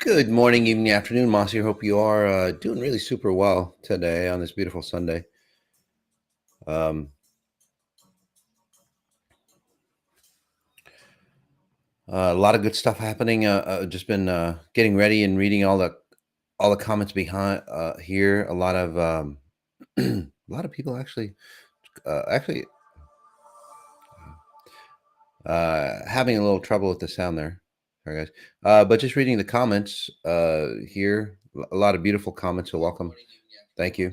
Good morning, evening, afternoon, Mossy. Hope you are doing really super well today on this beautiful Sunday. Um, a lot of good stuff happening. Just been getting ready and reading all the comments behind here. A lot of a lot of people actually having a little trouble with the sound there. Sorry, guys. But just reading the comments here. A lot of beautiful comments. So welcome. Thank you.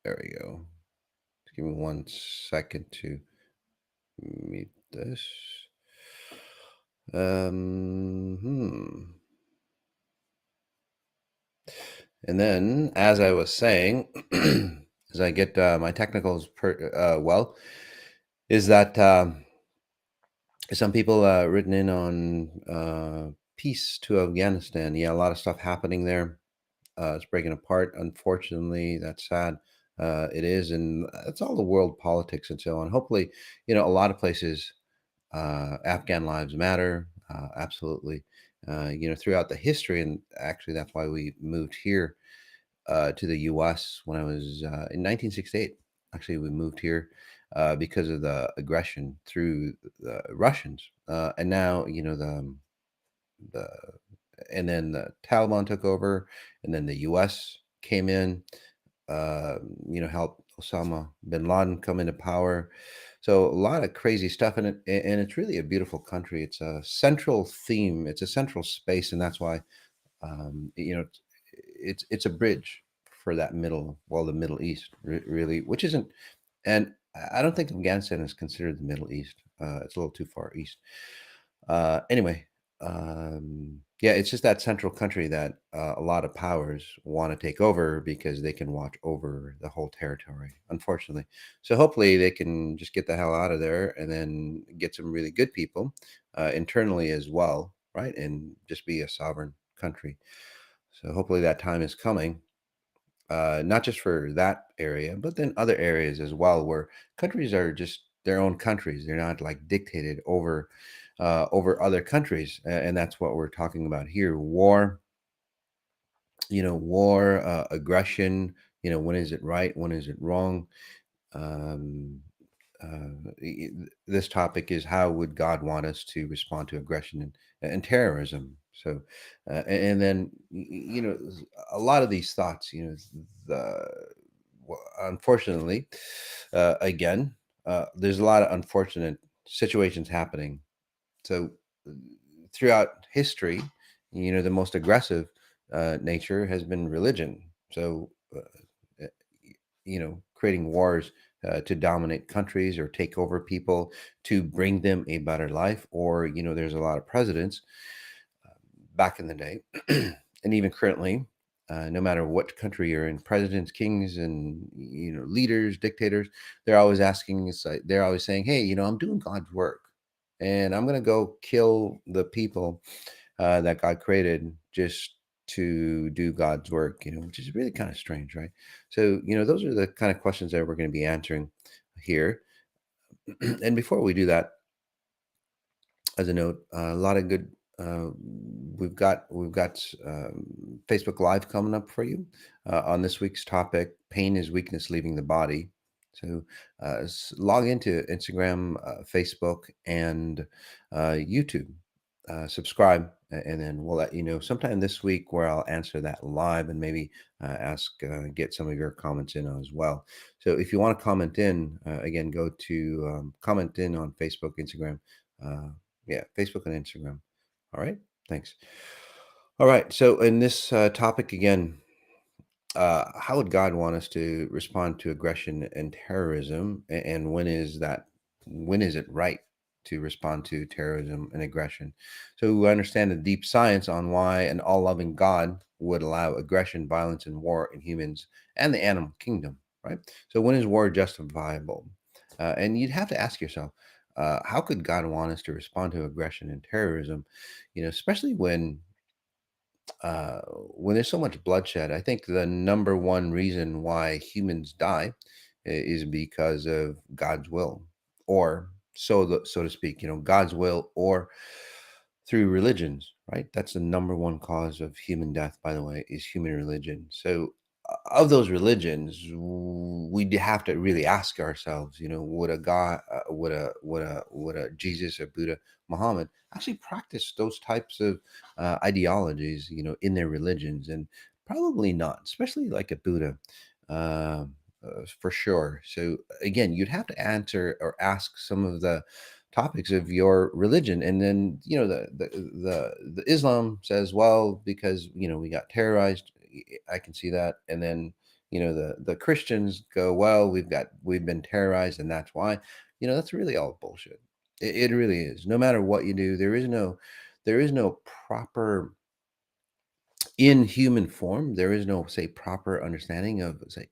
There we go. Just give me 1 second to mute this. And then, as I was saying, as I get my technicals well, is that some people written in on peace to Afghanistan. Yeah, a lot of stuff happening there. It's breaking apart. Unfortunately, that's sad. It is, and it's all the world politics and so on. Hopefully, a lot of places, Afghan lives matter. Absolutely. Throughout the history, and actually, that's why we moved here to the U.S. when I was in 1968. Actually, we moved here because of the aggression through the Russians, and now the and then the Taliban took over, and then the U.S. came in, uh, helped Osama bin Laden come into power. So a lot of crazy stuff in it, and it's really a beautiful country. It's a central theme. It's a central space, and that's why um, you know it's a bridge for that the Middle East, really, which isn't. And I don't think Afghanistan is considered the Middle East. It's a little too far east. Anyway, yeah, it's just that central country that a lot of powers want to take over because they can watch over the whole territory, unfortunately. So hopefully they can just get the hell out of there and then get some really good people internally as well, right? And just be a sovereign country. So hopefully that time is coming, not just for that area, but then other areas as well, where countries are just their own countries. They're not like dictated over other countries, and that's what we're talking about here. War, war, aggression. When is it right? When is it wrong? Um, this topic is how would God want us to respond to aggression and terrorism? So, and then a lot of these thoughts, the unfortunately, again, there's a lot of unfortunate situations happening. So, uh, throughout history, the most aggressive nature has been religion. So, uh, creating wars to dominate countries or take over people to bring them a better life. Or, there's a lot of presidents back in the day, and even currently, no matter what country you're in, presidents, kings, and leaders, dictators, they're always asking. They're always saying, "Hey, I'm doing God's work, and I'm going to go kill the people that God created just to do God's work." Which is really kind of strange, right? So, those are the kind of questions that we're going to be answering here. And before we do that, as a note, a lot of good. We've got Facebook Live coming up for you on this week's topic. Pain is weakness leaving the body. So log into Instagram, Facebook, and YouTube. Subscribe, and then we'll let you know sometime this week where I'll answer that live and maybe get some of your comments in as well. So if you want to comment in, again, go to comment in on Facebook, Instagram. Uh, yeah, Facebook and Instagram. All right. Thanks. All right. So in this topic again, how would God want us to respond to aggression and terrorism, and when is that? When is it right to respond to terrorism and aggression? So we understand the deep science on why an all-loving God would allow aggression, violence, and war in humans and the animal kingdom. Right. So when is war justifiable? And you'd have to ask yourself, how could God want us to respond to aggression and terrorism? Especially when there's so much bloodshed. I think the number one reason why humans die is because of God's will, or so to speak. God's will, or through religions, right? That's the number one cause of human death, by the way, is human religion. So, of those religions, we have to really ask ourselves, would a God, would a Jesus or Buddha, Muhammad actually practice those types of ideologies, in their religions? And probably not, especially like a Buddha, for sure. So again, you'd have to answer or ask some of the topics of your religion, and then the Islam says, well, because we got terrorized. I can see that. And then the Christians go, well, we've been terrorized, and that's why. That's really all bullshit. It really is. No matter what you do, there is no proper, in human form, there is no, say, proper understanding of, say,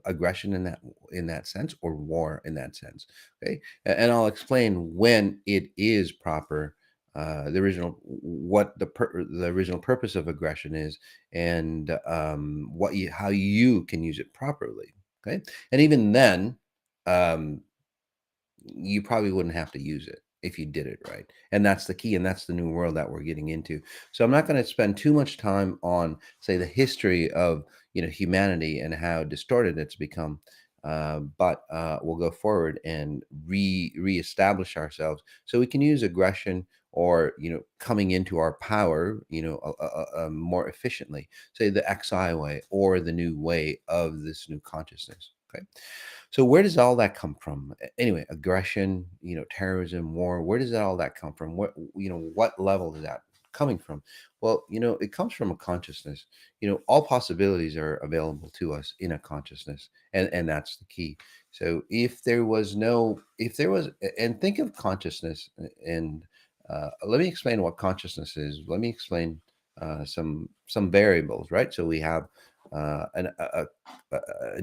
aggression in that sense, or war in that sense. Okay, and I'll explain when it is proper. The original, what the original purpose of aggression is, and how you can use it properly. Okay, and even then, um, you probably wouldn't have to use it if you did it right. And that's the key. And that's the new world that we're getting into. So I'm not going to spend too much time on, say, the history of, humanity and how distorted it's become. But we'll go forward and reestablish ourselves so we can use aggression, or, coming into our power, more efficiently, say the XI way, or the new way of this new consciousness. Okay. So where does all that come from? Anyway, aggression, terrorism, war, where does all that come from? What level is that coming from? Well, it comes from a consciousness. All possibilities are available to us in a consciousness, and that's the key. So and think of consciousness, and let me explain what consciousness is. Let me explain some variables, right? So we have a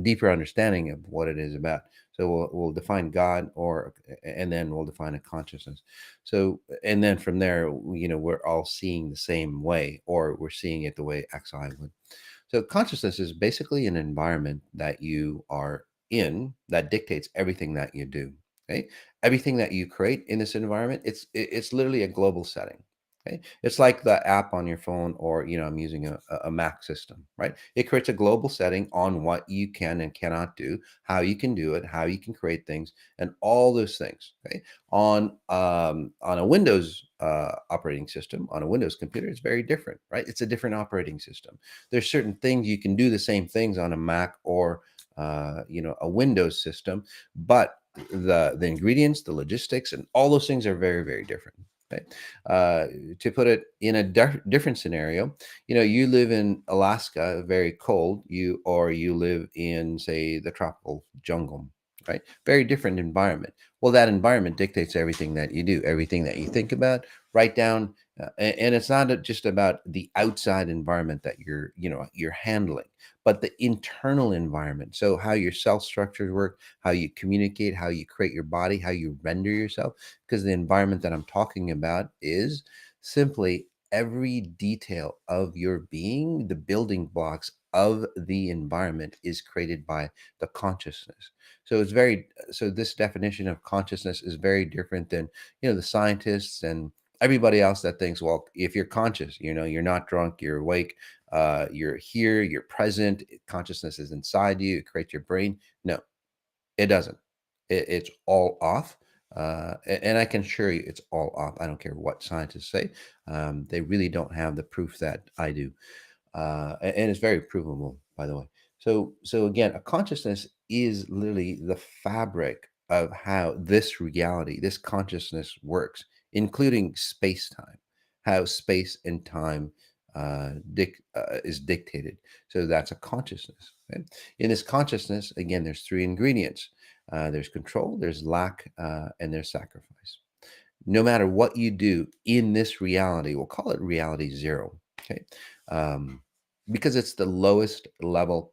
deeper understanding of what it is about. So we'll define God, and then we'll define a consciousness. So, and then from there, we're all seeing the same way, or we're seeing it the way XI would. So consciousness is basically an environment that you are in that dictates everything that you do. Okay, everything that you create in this environment, it's literally a global setting. Okay, it's like the app on your phone, or I'm using a Mac system, right? It creates a global setting on what you can and cannot do, how you can do it, how you can create things, and all those things. Okay, on a Windows operating system, on a Windows computer, it's very different, right? It's a different operating system. There's certain things you can do the same things on a Mac, or a Windows system, but the ingredients, the logistics, and all those things are very, very different. Okay? Uh, to put it in a different scenario, you live in Alaska, very cold, you live in, say, the tropical jungle, right? Very different environment. Well, that environment dictates everything that you do, everything that you think about, write down, and it's not just about the outside environment that you're handling, but the internal environment. So how your cell structures work, how you communicate, how you create your body, how you render yourself, because the environment that I'm talking about is simply every detail of your being. The building blocks of the environment is created by the consciousness. So this definition of consciousness is very different than the scientists and everybody else that thinks, well, if you're conscious, you're not drunk, you're awake, you're here, you're present, consciousness is inside you, it creates your brain. No, it doesn't. It's all off. And I can assure you it's all off. I don't care what scientists say. They really don't have the proof that I do. And it's very provable, by the way. So again, a consciousness is literally the fabric of how this reality, this consciousness works, including space time, how space and time is dictated. So that's a consciousness. Okay? In this consciousness, again, there's three ingredients. There's control, there's lack, and there's sacrifice. No matter what you do in this reality, we'll call it reality zero. Okay, um, because it's the lowest level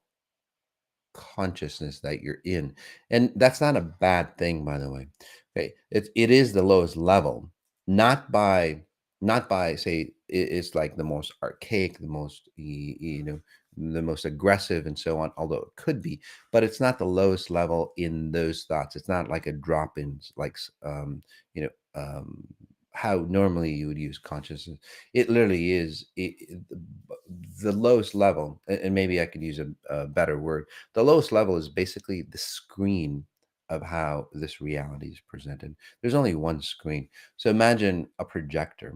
consciousness that you're in, and that's not a bad thing, by the way. Okay, it is the lowest level, not by say it's like the most archaic, the most the most aggressive, and so on, although it could be, but it's not the lowest level in those thoughts. It's not like a drop in, like you know um how normally you would use consciousness. It literally is the lowest level, and maybe I could use a better word. The lowest level is basically the screen of how this reality is presented. There's only one screen. So imagine a projector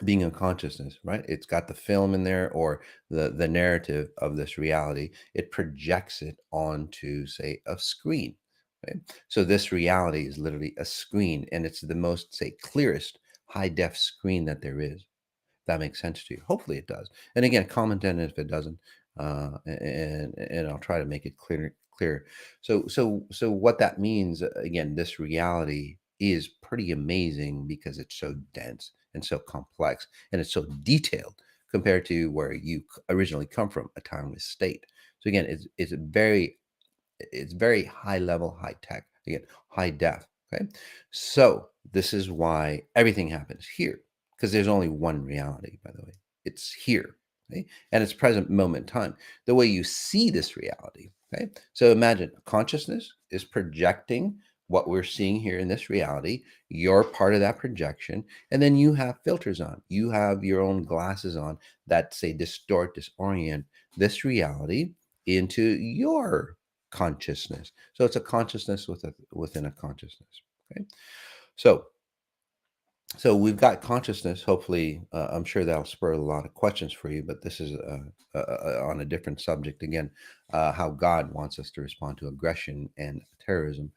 being a consciousness, right? It's got the film in there, or the narrative of this reality. It projects it onto, say, a screen. Right? So this reality is literally a screen, and it's the most, say, clearest high def screen that there is. That makes sense to you. Hopefully it does. And again, comment on it if it doesn't, and I'll try to make it clear. Clear. So what that means, again, this reality is pretty amazing because it's so dense and so complex, and it's so detailed compared to where you originally come from, a timeless state. So again, it's very high level, high tech, again, high def. Okay. So this is why everything happens here, because there's only one reality, by the way. It's here. Okay. And it's present moment in time. The way you see this reality. Okay. So imagine consciousness is projecting what we're seeing here in this reality. You're part of that projection. And then you have filters on. You have your own glasses on that, say, distort, disorient this reality into your consciousness. So it's a consciousness within a consciousness. Okay. So we've got consciousness. Hopefully, I'm sure that'll spur a lot of questions for you. But this is on a different subject again. How God wants us to respond to aggression and terrorism.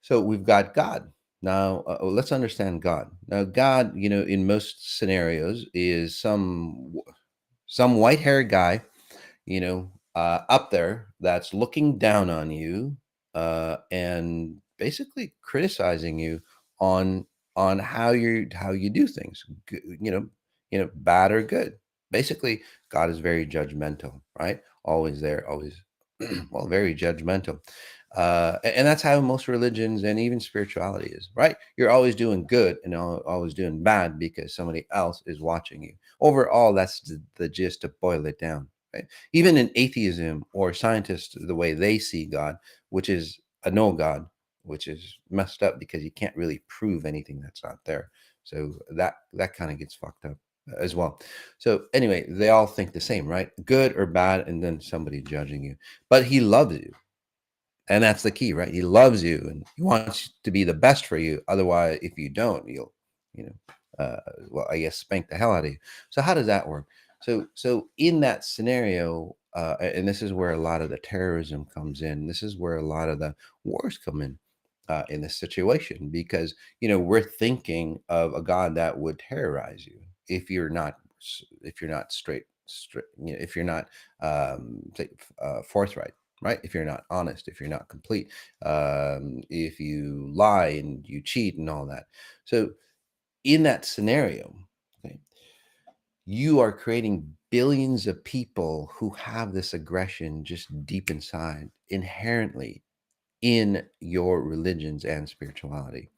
So we've got God. Now, let's understand God. Now, God, in most scenarios, is some white-haired guy, up there that's looking down on you, and basically criticizing you on how you do things, bad or good. Basically, God is very judgmental, right? Always there, always, well, very judgmental. And that's how most religions and even spirituality is, right? You're always doing good and always doing bad because somebody else is watching you. Overall, that's the gist to boil it down. Right? Even in atheism or scientists, the way they see God, which is a no God, which is messed up because you can't really prove anything that's not there. So that kind of gets fucked up as well. So anyway, they all think the same, right? Good or bad, and then somebody judging you. But he loves you. And that's the key, right? He loves you and he wants to be the best for you. Otherwise, if you don't, you well, I guess spank the hell out of you. So how does that work? So in that scenario, and this is where a lot of the terrorism comes in. This is where a lot of the wars come in this situation, because we're thinking of a God that would terrorize you if you're not straight, if you're not forthright, right? If you're not honest, if you're not complete, if you lie and you cheat and all that. So in that scenario, okay, you are creating billions of people who have this aggression just deep inside, inherently in your religions and spirituality.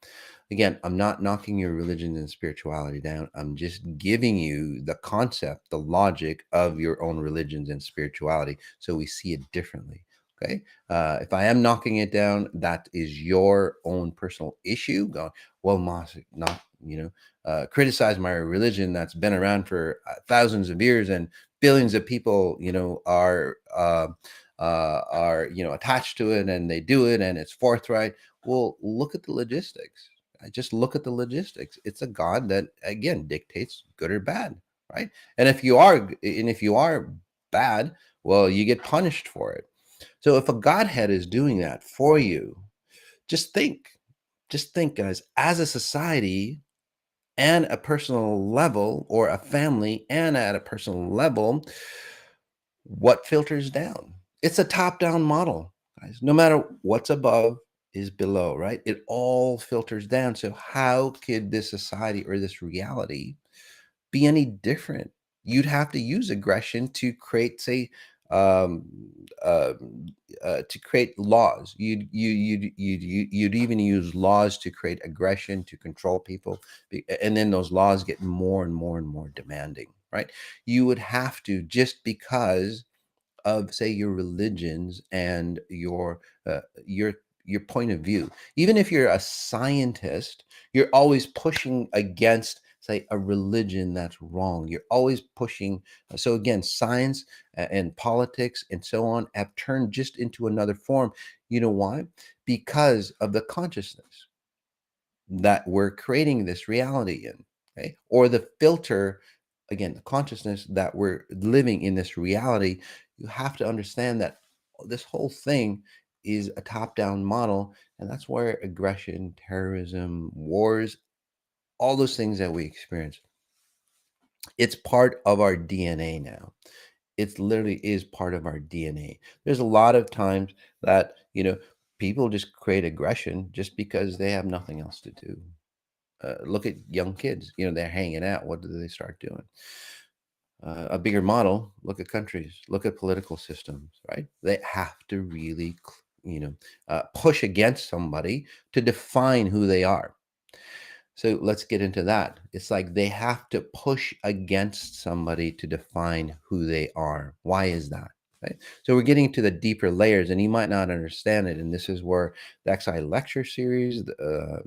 Again, I'm not knocking your religion and spirituality down. I'm just giving you the concept, the logic of your own religions and spirituality, so we see it differently. Okay. If I am knocking it down, that is your own personal issue. Going, well, Moss, not, criticize my religion that's been around for thousands of years and billions of people, are attached to it and they do it and it's forthright. Well, look at the logistics. I just look at the logistics. It's a God that again dictates good or bad, right? And if you are bad, well, you get punished for it. So if a Godhead is doing that for you, just think, guys, as a society and a personal level, or a family and at a personal level, what filters down? It's a top down model, guys. No matter what's above is below, right? It all filters down. So, how could this society or this reality be any different? You'd have to use aggression to create, say, um, uh, to create laws. You'd even use laws to create aggression to control people, and then those laws get more and more and more demanding, right? You would have to, just because of, say, your religions and your your point of view. Even if you're a scientist, you're always pushing against, say, a religion that's wrong. You're always pushing. So again, science and politics and so on have turned just into another form. You know why? Because of the consciousness that we're creating this reality in, okay? Or the filter, again, the consciousness that we're living in this reality. You have to understand that this whole thing is a top-down model, and that's where aggression, terrorism, wars, all those things that we experience, it's part of our DNA now. It literally is part of our DNA. There's a lot of times that, people just create aggression just because they have nothing else to do. Look at young kids. They're hanging out. What do they start doing? A bigger model. Look at countries. Look at political systems. Right? They have to really, push against somebody to define who they are. So let's get into that. It's like they have to push against somebody to define who they are. Why is that? Right? So we're getting to the deeper layers, and you might not understand it. And this is where the XI lecture series, the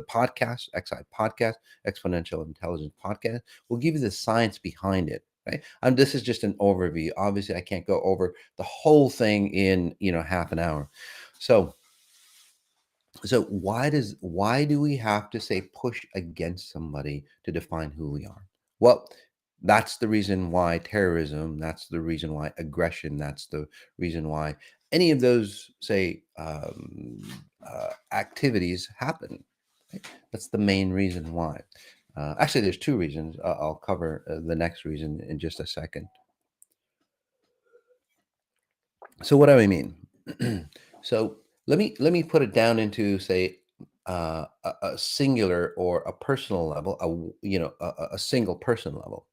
podcast, XI podcast, Exponential Intelligence podcast, will give you the science behind it. Right? This is just an overview. Obviously, I can't go over the whole thing in half an hour. So why do we have to say push against somebody to define who we are? Well, that's the reason why terrorism, that's the reason why aggression, that's the reason why any of those, say, activities happen. Right? That's the main reason why. Actually, there's two reasons. I'll cover the next reason in just a second. So what do I mean? So let me put it down into, say, a singular or a personal level, a single person level.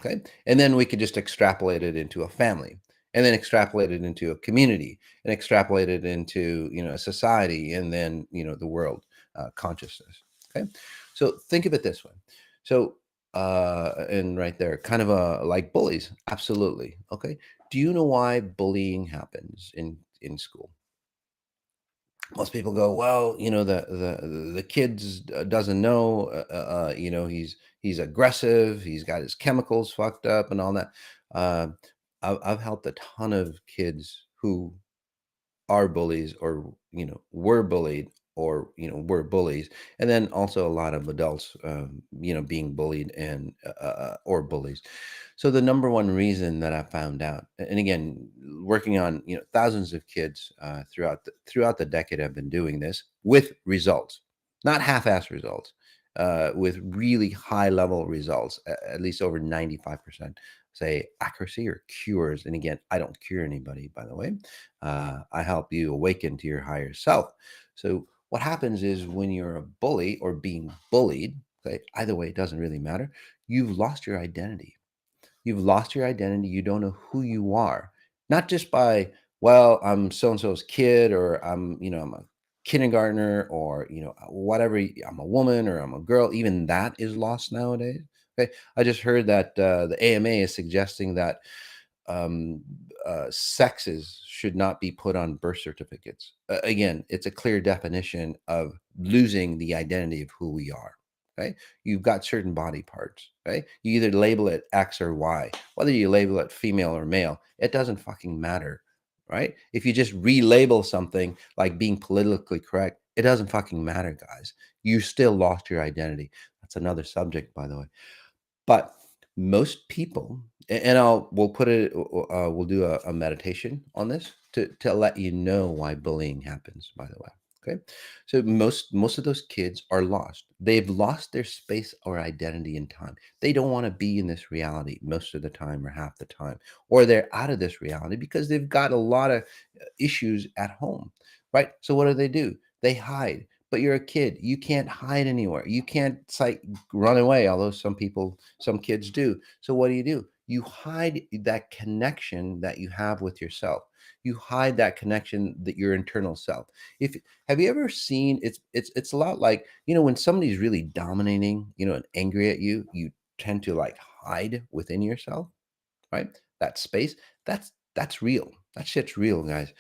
Okay, and then we could just extrapolate it into a family, and then extrapolate it into a community, and extrapolate it into a society, and then the world consciousness. Okay, so think of it this way. So and right there, kind of like bullies. Absolutely. Okay. Do you know why bullying happens in school? Most people go, well, the kids doesn't know, he's aggressive, he's got his chemicals fucked up and all that. Uh, I've helped a ton of kids who are bullies, or were bullied, or were bullies, and then also a lot of adults being bullied and or bullies. So the number one reason that I found out, and again, working on thousands of kids throughout the decade, I've been doing this with results, not half-ass results, with really high level results, at least over 95%, say, accuracy or cures. And again, I don't cure anybody, by the way. I help you awaken to your higher self. So what happens is when you're a bully or being bullied, okay, either way, it doesn't really matter. You've lost your identity. You've lost your identity. You don't know who you are, not just by, well, I'm so and so's kid, or I'm a kindergartner, or whatever. I'm a woman or I'm a girl. Even that is lost nowadays. Okay, I just heard that the AMA is suggesting that um, sexes should not be put on birth certificates. Again, it's a clear definition of losing the identity of who we are. Right? You've got certain body parts. Right? You either label it X or Y. Whether you label it female or male, it doesn't fucking matter. Right? If you just relabel something like being politically correct, it doesn't fucking matter, guys. You still lost your identity. That's another subject, by the way. But most people, and we'll put it, we'll do a meditation on this to let you know why bullying happens, by the way. Okay. So most of those kids are lost. They've lost their space or identity in time. They don't want to be in this reality most of the time or half the time, or they're out of this reality because they've got a lot of issues at home. Right. So what do? They hide. But you're a kid. You can't hide anywhere. You can't, like, run away, although some kids do. So what do? You hide that connection that you have with yourself. You hide that connection, that your internal self. If Have you ever seen, it's a lot like, when somebody's really dominating, and angry at you, you tend to, like, hide within yourself, right? That space, that's real. That shit's real, guys.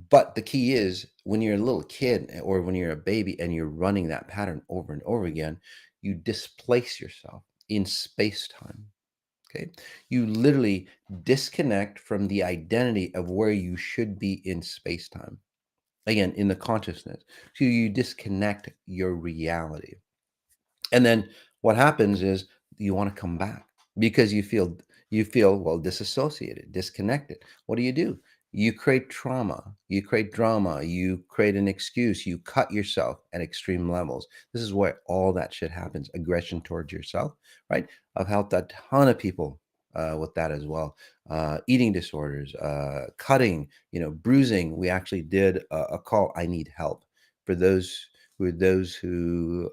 But the key is when you're a little kid or when you're a baby and you're running that pattern over and over again, you displace yourself in space time. Okay. You literally disconnect from the identity of where you should be in space time. Again, in the consciousness. So you disconnect your reality. And then what happens is you want to come back because you feel well disassociated, disconnected. What do? You create trauma, you create drama, you create an excuse, you cut yourself at extreme levels. This is where all that shit happens. Aggression towards yourself, right? I've helped a ton of people with that as well. Eating disorders, cutting, bruising. We actually did a call. I need help for those who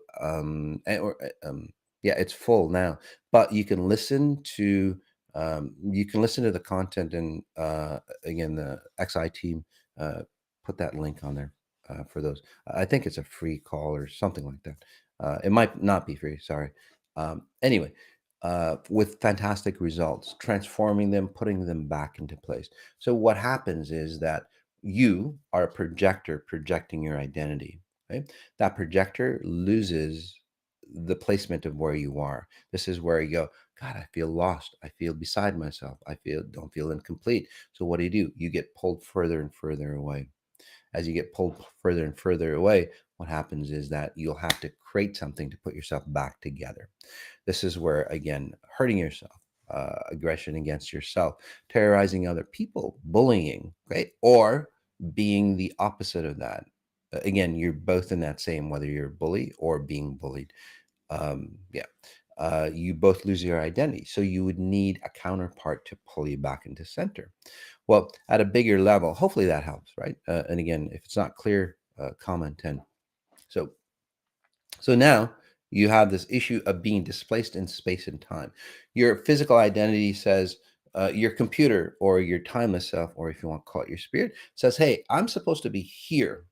yeah, it's full now, but you can listen to the content, and again, the XI team uh, put that link on there for those. I think it's a free call or something like that. It might not be free, sorry. Anyway, with fantastic results, transforming them, putting them back into place. So what happens is that you are a projector projecting your identity, right? That projector loses the placement of where you are. This is where you go, God, I feel lost. I feel beside myself. Don't feel incomplete. So what do? You get pulled further and further away. As you get pulled further and further away, what happens is that you'll have to create something to put yourself back together. This is where, again, hurting yourself, aggression against yourself, terrorizing other people, bullying, right? Or being the opposite of that. Again, you're both in that same, whether you're a bully or being bullied. Yeah. You both lose your identity. So you would need a counterpart to pull you back into center. Well, at a bigger level, hopefully that helps, right? And again, if it's not clear, comment 10. So so now you have this issue of being displaced in space and time. Your physical identity says, your computer or your timeless self, or if you want to call it your spirit, says, hey, I'm supposed to be here.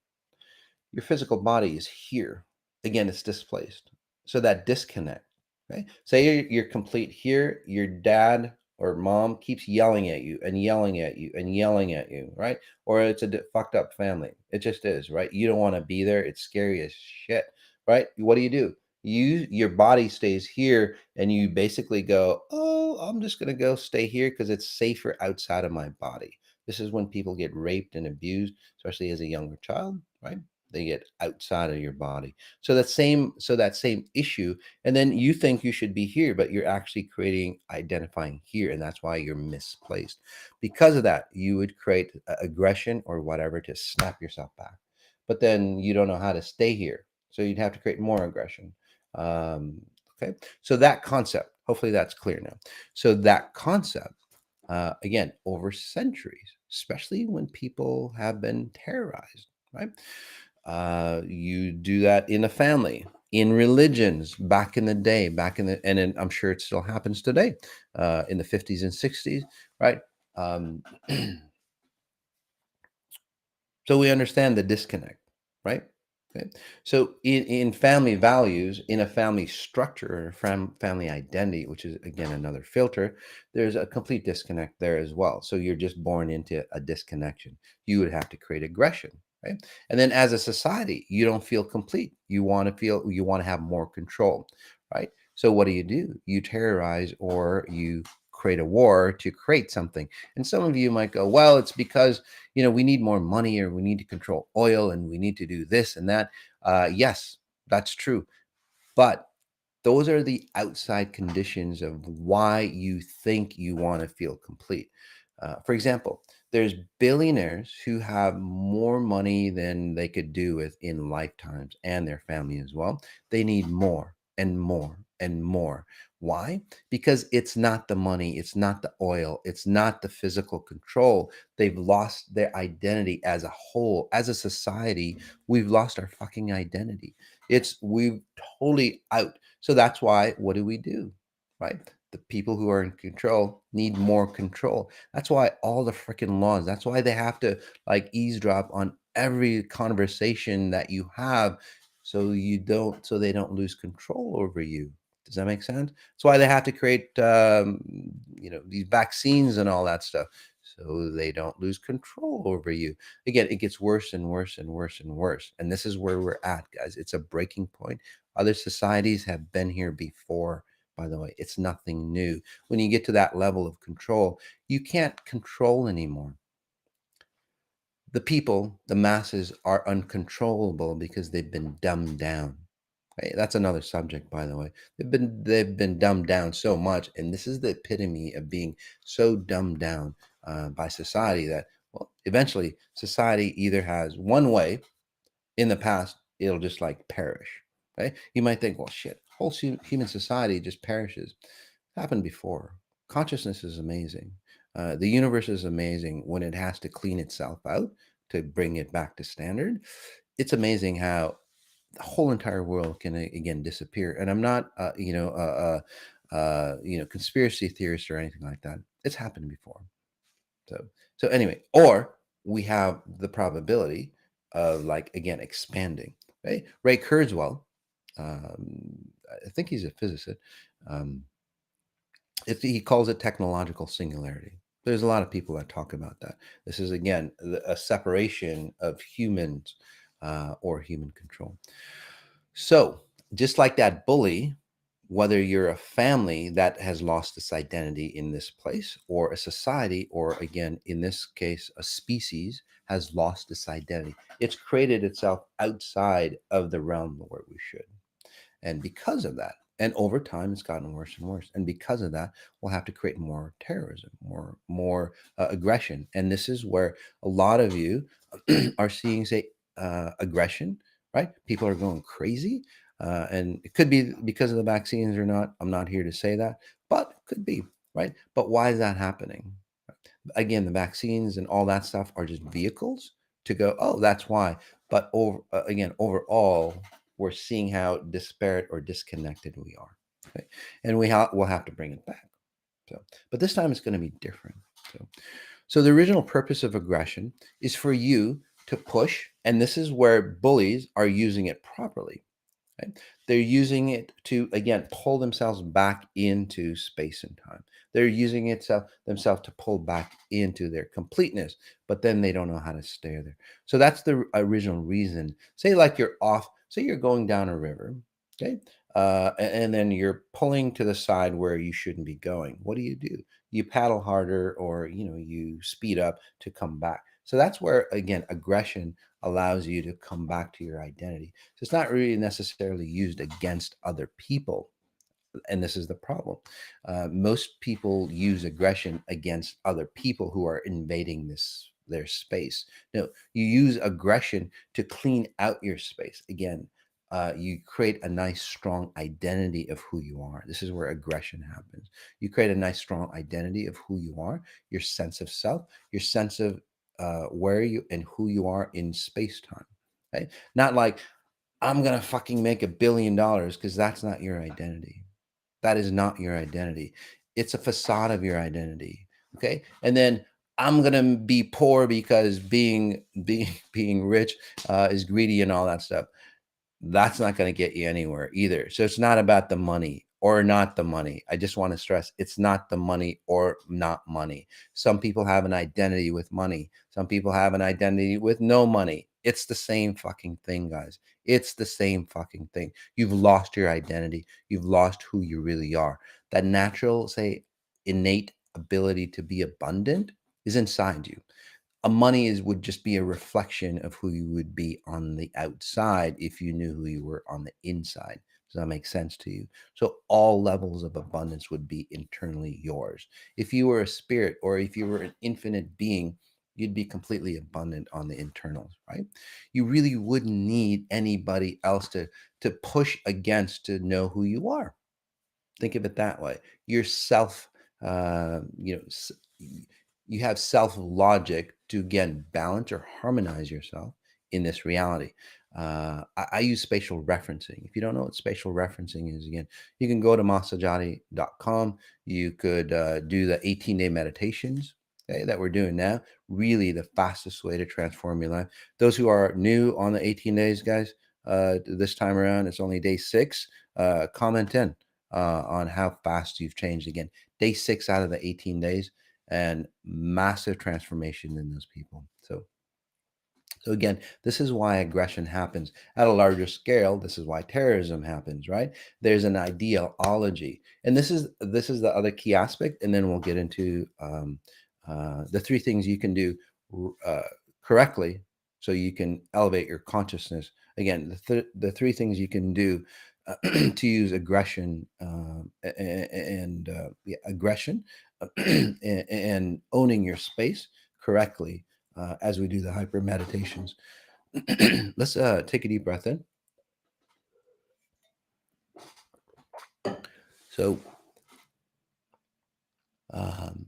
Your physical body is here. Again, it's displaced. So that disconnect, right? Say you're complete here, your dad or mom keeps yelling at you and yelling at you and yelling at you, right? Or it's a fucked up family. It just is, right? You don't want to be there. It's scary as shit, right? What do? Your body stays here and you basically go, oh, I'm just going to go stay here because it's safer outside of my body. This is when people get raped and abused, especially as a younger child, right? They get outside of your body. So that same issue, and then you think you should be here, but you're actually creating identifying here, and that's why you're misplaced. Because of that, you would create aggression or whatever to snap yourself back. But then you don't know how to stay here, so you'd have to create more aggression. Um, okay, so that concept, hopefully that's clear now. So that concept, again, over centuries, especially when people have been terrorized, right? You do that in a family, in religions, back in the day, I'm sure it still happens today, in the 50s and 60s, right? Um, so we understand the disconnect, right? Okay. So in family values, in a family structure, or family identity, which is again another filter, there's a complete disconnect there as well. So you're just born into a disconnection. You would have to create aggression, right? And then as a society, you don't feel complete. You want to have more control, right? So what do? You terrorize or you create a war to create something. And some of you might go, well, it's because we need more money or we need to control oil and we need to do this and that. Yes, that's true. But those are the outside conditions of why you think you want to feel complete. For example, there's billionaires who have more money than they could do with in lifetimes and their family as well. They need more and more and more. Why? Because it's not the money, it's not the oil, it's not the physical control. They've lost their identity as a whole. As a society, we've lost our fucking identity. We've totally out. So that's why, what do? Right? The people who are in control need more control. That's why all the freaking laws, that's why they have to like eavesdrop on every conversation that you have so they don't lose control over you. Does that make sense? That's why they have to create these vaccines and all that stuff. so they don't lose control over you. Again, it gets worse and worse and worse and worse. And this is where we're at, guys. It's a breaking point. Other societies have been here before, by the way. It's nothing new. When you get to that level of control, you can't control anymore. The people, the masses, are uncontrollable because they've been dumbed down. Right? That's another subject, by the way. They've been dumbed down so much, and this is the epitome of being so dumbed down by society that, well, eventually society either has one way. In the past, it'll just like perish. Right? You might think, well, shit, whole human society just perishes. Happened before. Consciousness is amazing. The universe is amazing when it has to clean itself out to bring it back to standard. It's amazing how the whole entire world can again disappear. And I'm not, conspiracy theorist or anything like that. It's happened before. So, so anyway, or we have the probability of like again expanding. Right? Ray Kurzweil, I think he's a physicist. Um, he calls it technological singularity. There's a lot of people that talk about that. This is again a separation of humans or human control. So, just like that bully, whether you're a family that has lost its identity in this place, or a society, or again, in this case, a species has lost its identity, it's created itself outside of the realm where we should. And because of that, and over time, it's gotten worse and worse. And because of that, we'll have to create more terrorism, more aggression. And this is where a lot of you are seeing, say, aggression. Right? People are going crazy, and it could be because of the vaccines or not. I'm not here to say that, but it could be. Right? But why is that happening? Again, the vaccines and all that stuff are just vehicles to go, oh, that's why. But again, overall, we're seeing how disparate or disconnected we are. Okay? And we'll have to bring it back. So, but this time it's going to be different. So the original purpose of aggression is for you to push, and this is where bullies are using it properly. Right? They're using it to, again, pull themselves back into space and time. They're using it themselves to pull back into their completeness, but then they don't know how to stay there. So that's the original reason. Say, like say you're going down a river, okay? And then you're pulling to the side where you shouldn't be going. What do? You paddle harder, or you speed up to come back. So that's where, again, aggression allows you to come back to your identity. So it's not really necessarily used against other people. And this is the problem. Most people use aggression against other people who are invading their space. No, you use aggression to clean out your space. Again, you create a nice, strong identity of who you are. This is where aggression happens. You create a nice, strong identity of who you are, your sense of self, your sense of where you and who you are in space time. Right? Not like I'm gonna fucking make $1 billion, because that's not your identity. That is not your identity. It's a facade of your identity. Okay. And then I'm gonna be poor because being rich is greedy and all that stuff. That's not going to get you anywhere either. So it's not about the money or not the money. I just want to stress, it's not the money or not money. Some people have an identity with money. Some people have an identity with no money. It's the same fucking thing, guys. It's the same fucking thing. You've lost your identity. You've lost who you really are. That natural, say, innate ability to be abundant is inside you. A money would just be a reflection of who you would be on the outside if you knew who you were on the inside. Does that make sense to you? So all levels of abundance would be internally yours. If you were a spirit, or if you were an infinite being, you'd be completely abundant on the internals, right? You really wouldn't need anybody else to push against to know who you are. Think of it that way. Your self, you have self logic to again balance or harmonize yourself in this reality. I use spatial referencing. If you don't know what spatial referencing is, again, you can go to massajady.com. You could do the 18-day meditations, okay, that we're doing now. Really, the fastest way to transform your life. Those who are new on the 18 days, guys, this time around, it's only day 6. Comment in on how fast you've changed. Again, day 6 out of the 18 days. and massive transformation in those people. So again, this is why aggression happens at a larger scale. This is why terrorism happens, right? There's an ideology, and this is the other key aspect. And then we'll get into the three things you can do uh, correctly, so you can elevate your consciousness. Again, the three things you can do to use aggression and aggression and owning your space correctly as we do the hyper meditations. Let's take a deep breath in. So, um,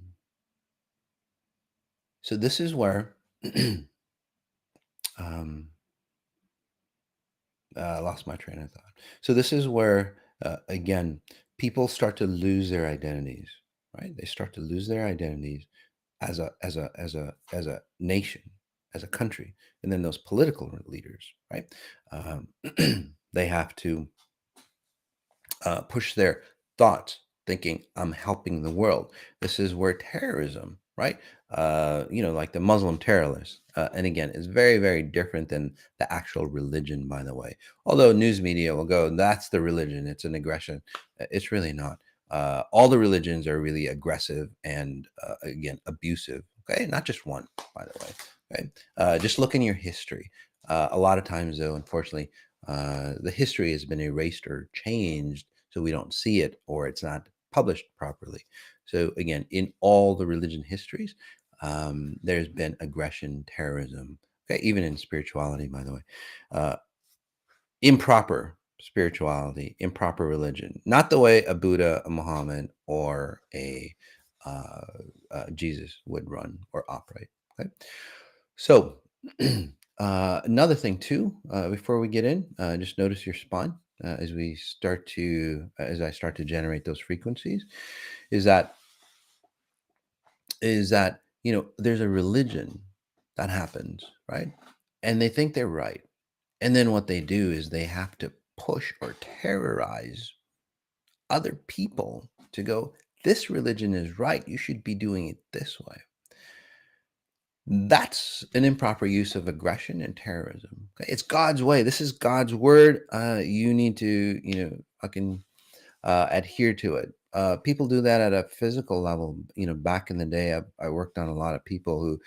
so this is where I lost my train of thought. So this is where again people start to lose their identities, right? They start to lose their identities as a nation, as a country, and then those political leaders, right? Um, they have to push their thoughts, thinking I'm helping the world. This is where terrorism, right? Like the Muslim terrorists, and again, it's very, very different than the actual religion, by the way. Although news media will go, "That's the religion; it's an aggression." It's really not. All the religions are really aggressive and again abusive. Okay, not just one, by the way. Okay, just look in your history. A lot of times, though, unfortunately, the history has been erased or changed so we don't see it or it's not published properly. So again, in all the religion histories, there's been aggression, terrorism, okay, even in spirituality, by the way, uh, improper spirituality, improper religion, not the way a Buddha, a Muhammad, or a uh, Jesus would run or operate. Okay, so another thing too, before we get in, just notice your spine as I start to generate those frequencies. Is that there's a religion that happens, right? And they think they're right, and then what they do is they have to push or terrorize other people to go. This religion is right. You should be doing it this way. That's an improper use of aggression and terrorism. Okay? It's God's way. This is God's word. You need to, fucking adhere to it. People do that at a physical level. Back in the day, I worked on a lot of people who,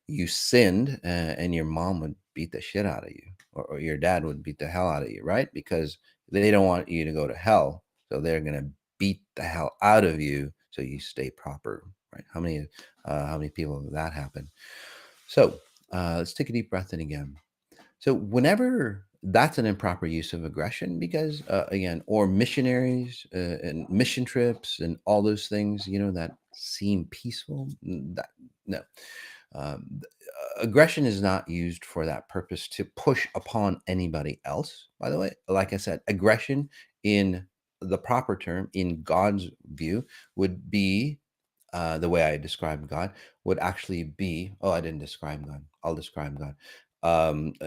you sinned and your mom would beat the shit out of you, or your dad would beat the hell out of you, right? Because they don't want you to go to hell. So they're going to beat the hell out of you so you stay proper, right? How many people have that happen? So let's take a deep breath in again. So whenever that's an improper use of aggression, because again, or missionaries and mission trips and all those things, that seem peaceful. That no, aggression is not used for that purpose to push upon anybody else. By the way, like I said, aggression in the proper term, in God's view, would be the way I describe God would actually be. Oh, I didn't describe God. I'll describe God.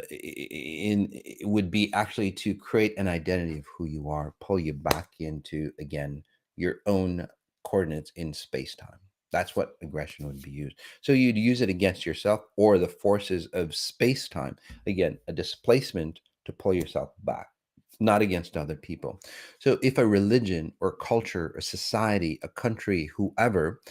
It would be actually to create an identity of who you are, pull you back into again your own coordinates in space time. That's what aggression would be used. So you'd use it against yourself or the forces of space time. Again, a displacement to pull yourself back, not against other people. So if a religion or culture, a society, a country, whoever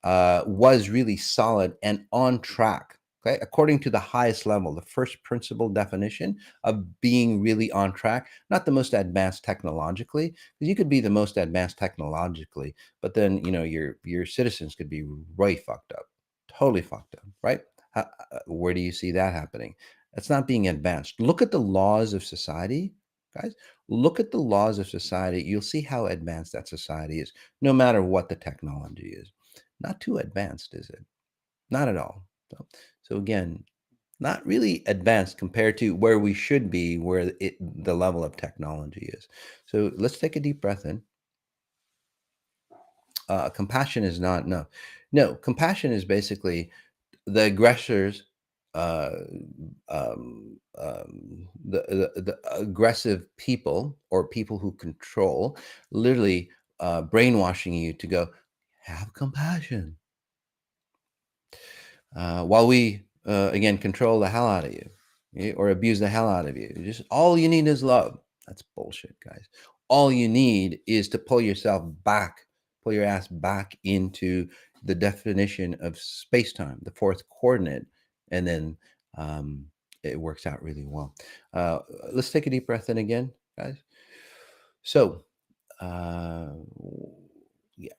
was really solid and on track, okay, according to the highest level, the first principle definition of being really on track, not the most advanced technologically, because you could be the most advanced technologically, but then your citizens could be right fucked up, totally fucked up, right? Where do you see that happening? That's not being advanced. Look at the laws of society, guys. Look at the laws of society. You'll see how advanced that society is, no matter what the technology is. Not too advanced, is it? Not at all. So again, not really advanced compared to where we should be, where the level of technology is. So let's take a deep breath in. Compassion is not no. Compassion is basically the aggressors, uh, the aggressive people or people who control, literally brainwashing you to go have compassion. while we again control the hell out of you, or abuse the hell out of you. Just all you need is love. That's bullshit, guys. All you need is to pull yourself back, pull your ass back into the definition of space-time, the fourth coordinate, and then um, it works out really well. Uh, let's take a deep breath in again, guys. So, uh, yeah.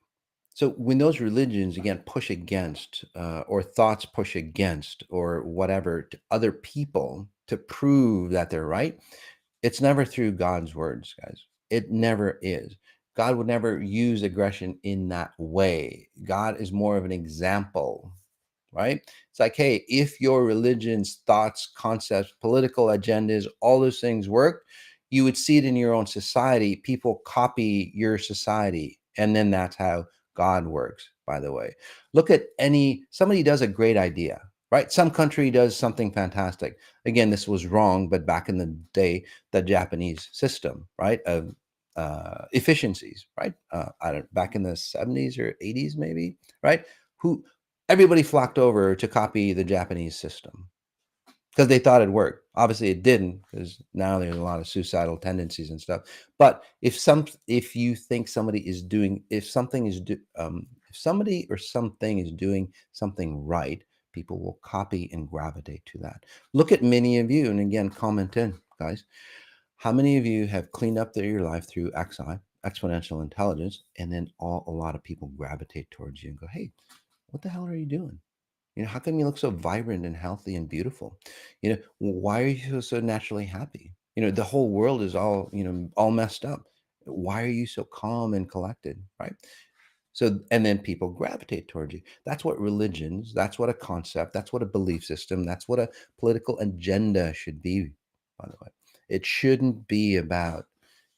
So when those religions again push against, or thoughts push against, or whatever, to other people to prove that they're right, it's never through God's words, guys. It never is. God would never use aggression in that way. God is more of an example, right? It's like, hey, if your religion's thoughts, concepts, political agendas, all those things work, you would see it in your own society. People copy your society. And then that's how God works, by the way. Look at somebody does a great idea, right? Some country does something fantastic. Again, this was wrong, but back in the day, the Japanese system, right? Of efficiencies, right? I don't back in the 70s or 80s, maybe, right? Who Everybody flocked over to copy the Japanese system because they thought it worked. Obviously, it didn't, because now there's a lot of suicidal tendencies and stuff. But if you think somebody is doing, if somebody or something is doing something right, people will copy and gravitate to that. Look at many of you, and again, comment in, guys. How many of you have cleaned up your life through XI, exponential intelligence, and then a lot of people gravitate towards you and go, "Hey, what the hell are you doing? How come you look so vibrant and healthy and beautiful? Why are you so naturally happy? The whole world is all messed up. Why are you so calm and collected, right?" So, and then people gravitate towards you. That's what religions, that's what a concept, that's what a belief system, that's what a political agenda should be, by the way. It shouldn't be about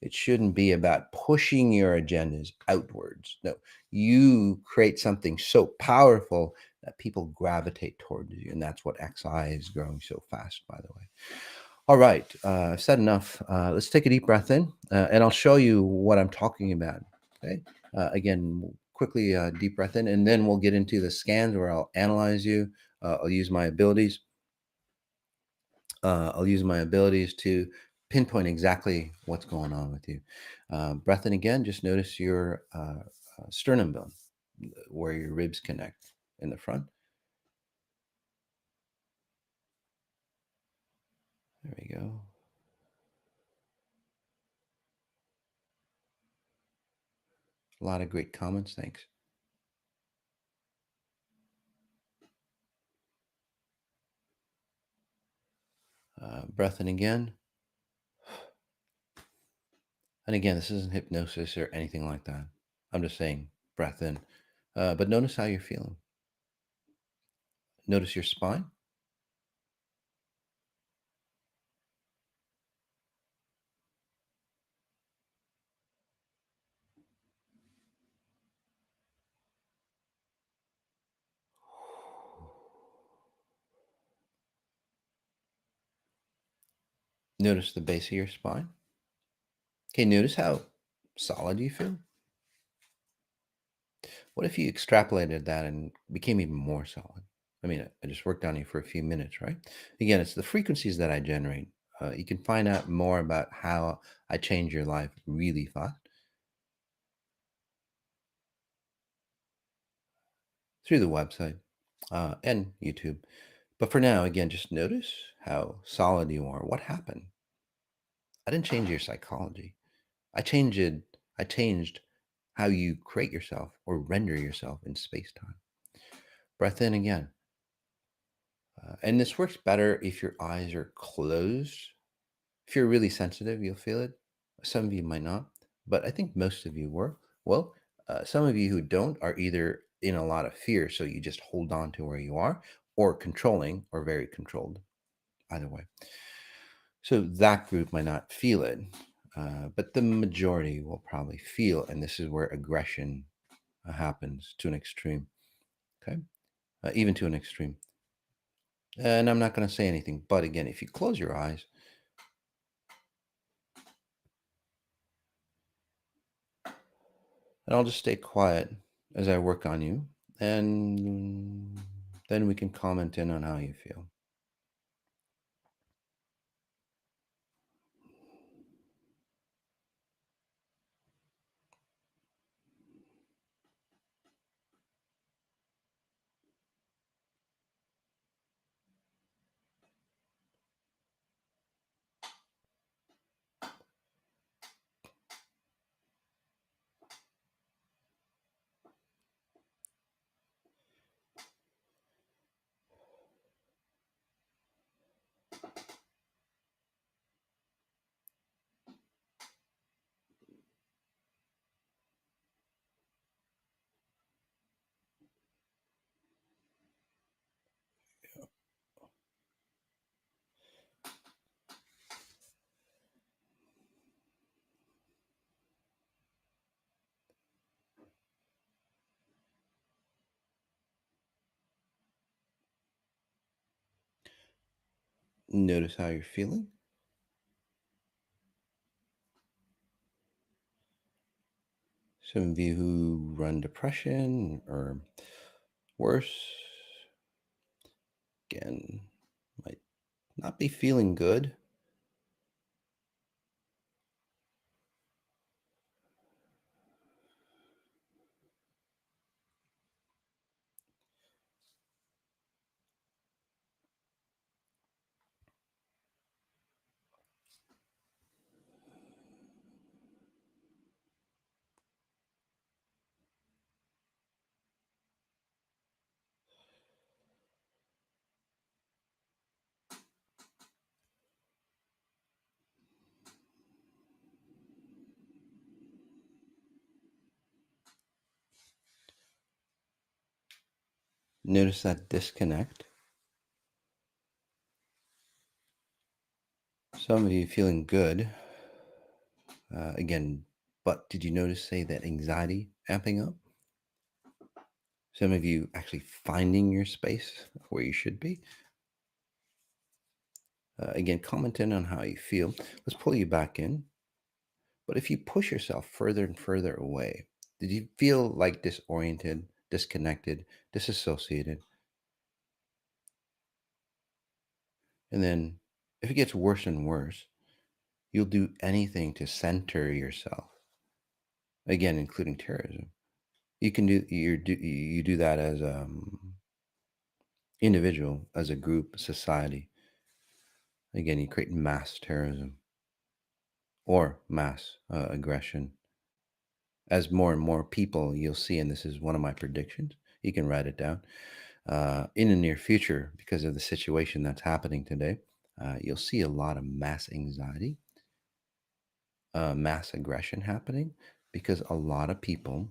it shouldn't be about pushing your agendas outwards. No, you create something so powerful that people gravitate towards you. And that's what XI is growing so fast, by the way. All right, I've said enough. Let's take a deep breath in, and I'll show you what I'm talking about. Okay. Again, quickly deep breath in, and then we'll get into the scans where I'll analyze you. I'll use my abilities. I'll use my abilities to pinpoint exactly what's going on with you. Breath in again. Just notice your sternum bone, where your ribs connect in the front. There we go. A lot of great comments. Thanks. Breath in again. And again, this isn't hypnosis or anything like that. I'm just saying breath in. But notice how you're feeling. Notice your spine. Notice the base of your spine. Okay, notice how solid you feel. What if you extrapolated that and became even more solid? I mean, I just worked on you for a few minutes, right? Again, it's the frequencies that I generate. You can find out more about how I change your life really fast through the website and YouTube. But for now, again, just notice how solid you are. What happened? I didn't change your psychology. I changed it. I changed how you create yourself or render yourself in space time. Breath in again. And this works better if your eyes are closed. If you're really sensitive, you'll feel it. Some of you might not, but I think most of you were. Well, some of you who don't are either in a lot of fear, so you just hold on to where you are, or controlling or very controlled. Either way. So that group might not feel it, but the majority will probably feel, and this is where aggression happens to an extreme. Okay, even to an extreme. And I'm not going to say anything, but again, if you close your eyes, and I'll just stay quiet as I work on you, and Then we can comment in on how you feel. Notice how you're feeling. Some of you who run depression or worse, again, might not be feeling good. Notice that disconnect. Some of you feeling good. Again, but did you notice, say, that anxiety amping up? Some of you actually finding your space where you should be. Again, comment in on how you feel. Let's pull you back in. But if you push yourself further and further away, did you feel like disoriented, disconnected, disassociated? And then if it gets worse and worse, you'll do anything to center yourself. Again, including terrorism. You can do that as individual, as a group, society. Again, you create mass terrorism or mass aggression. As more and more people you'll see, and this is one of my predictions, you can write it down, in the near future, because of the situation that's happening today, you'll see a lot of mass anxiety, mass aggression happening, because a lot of people,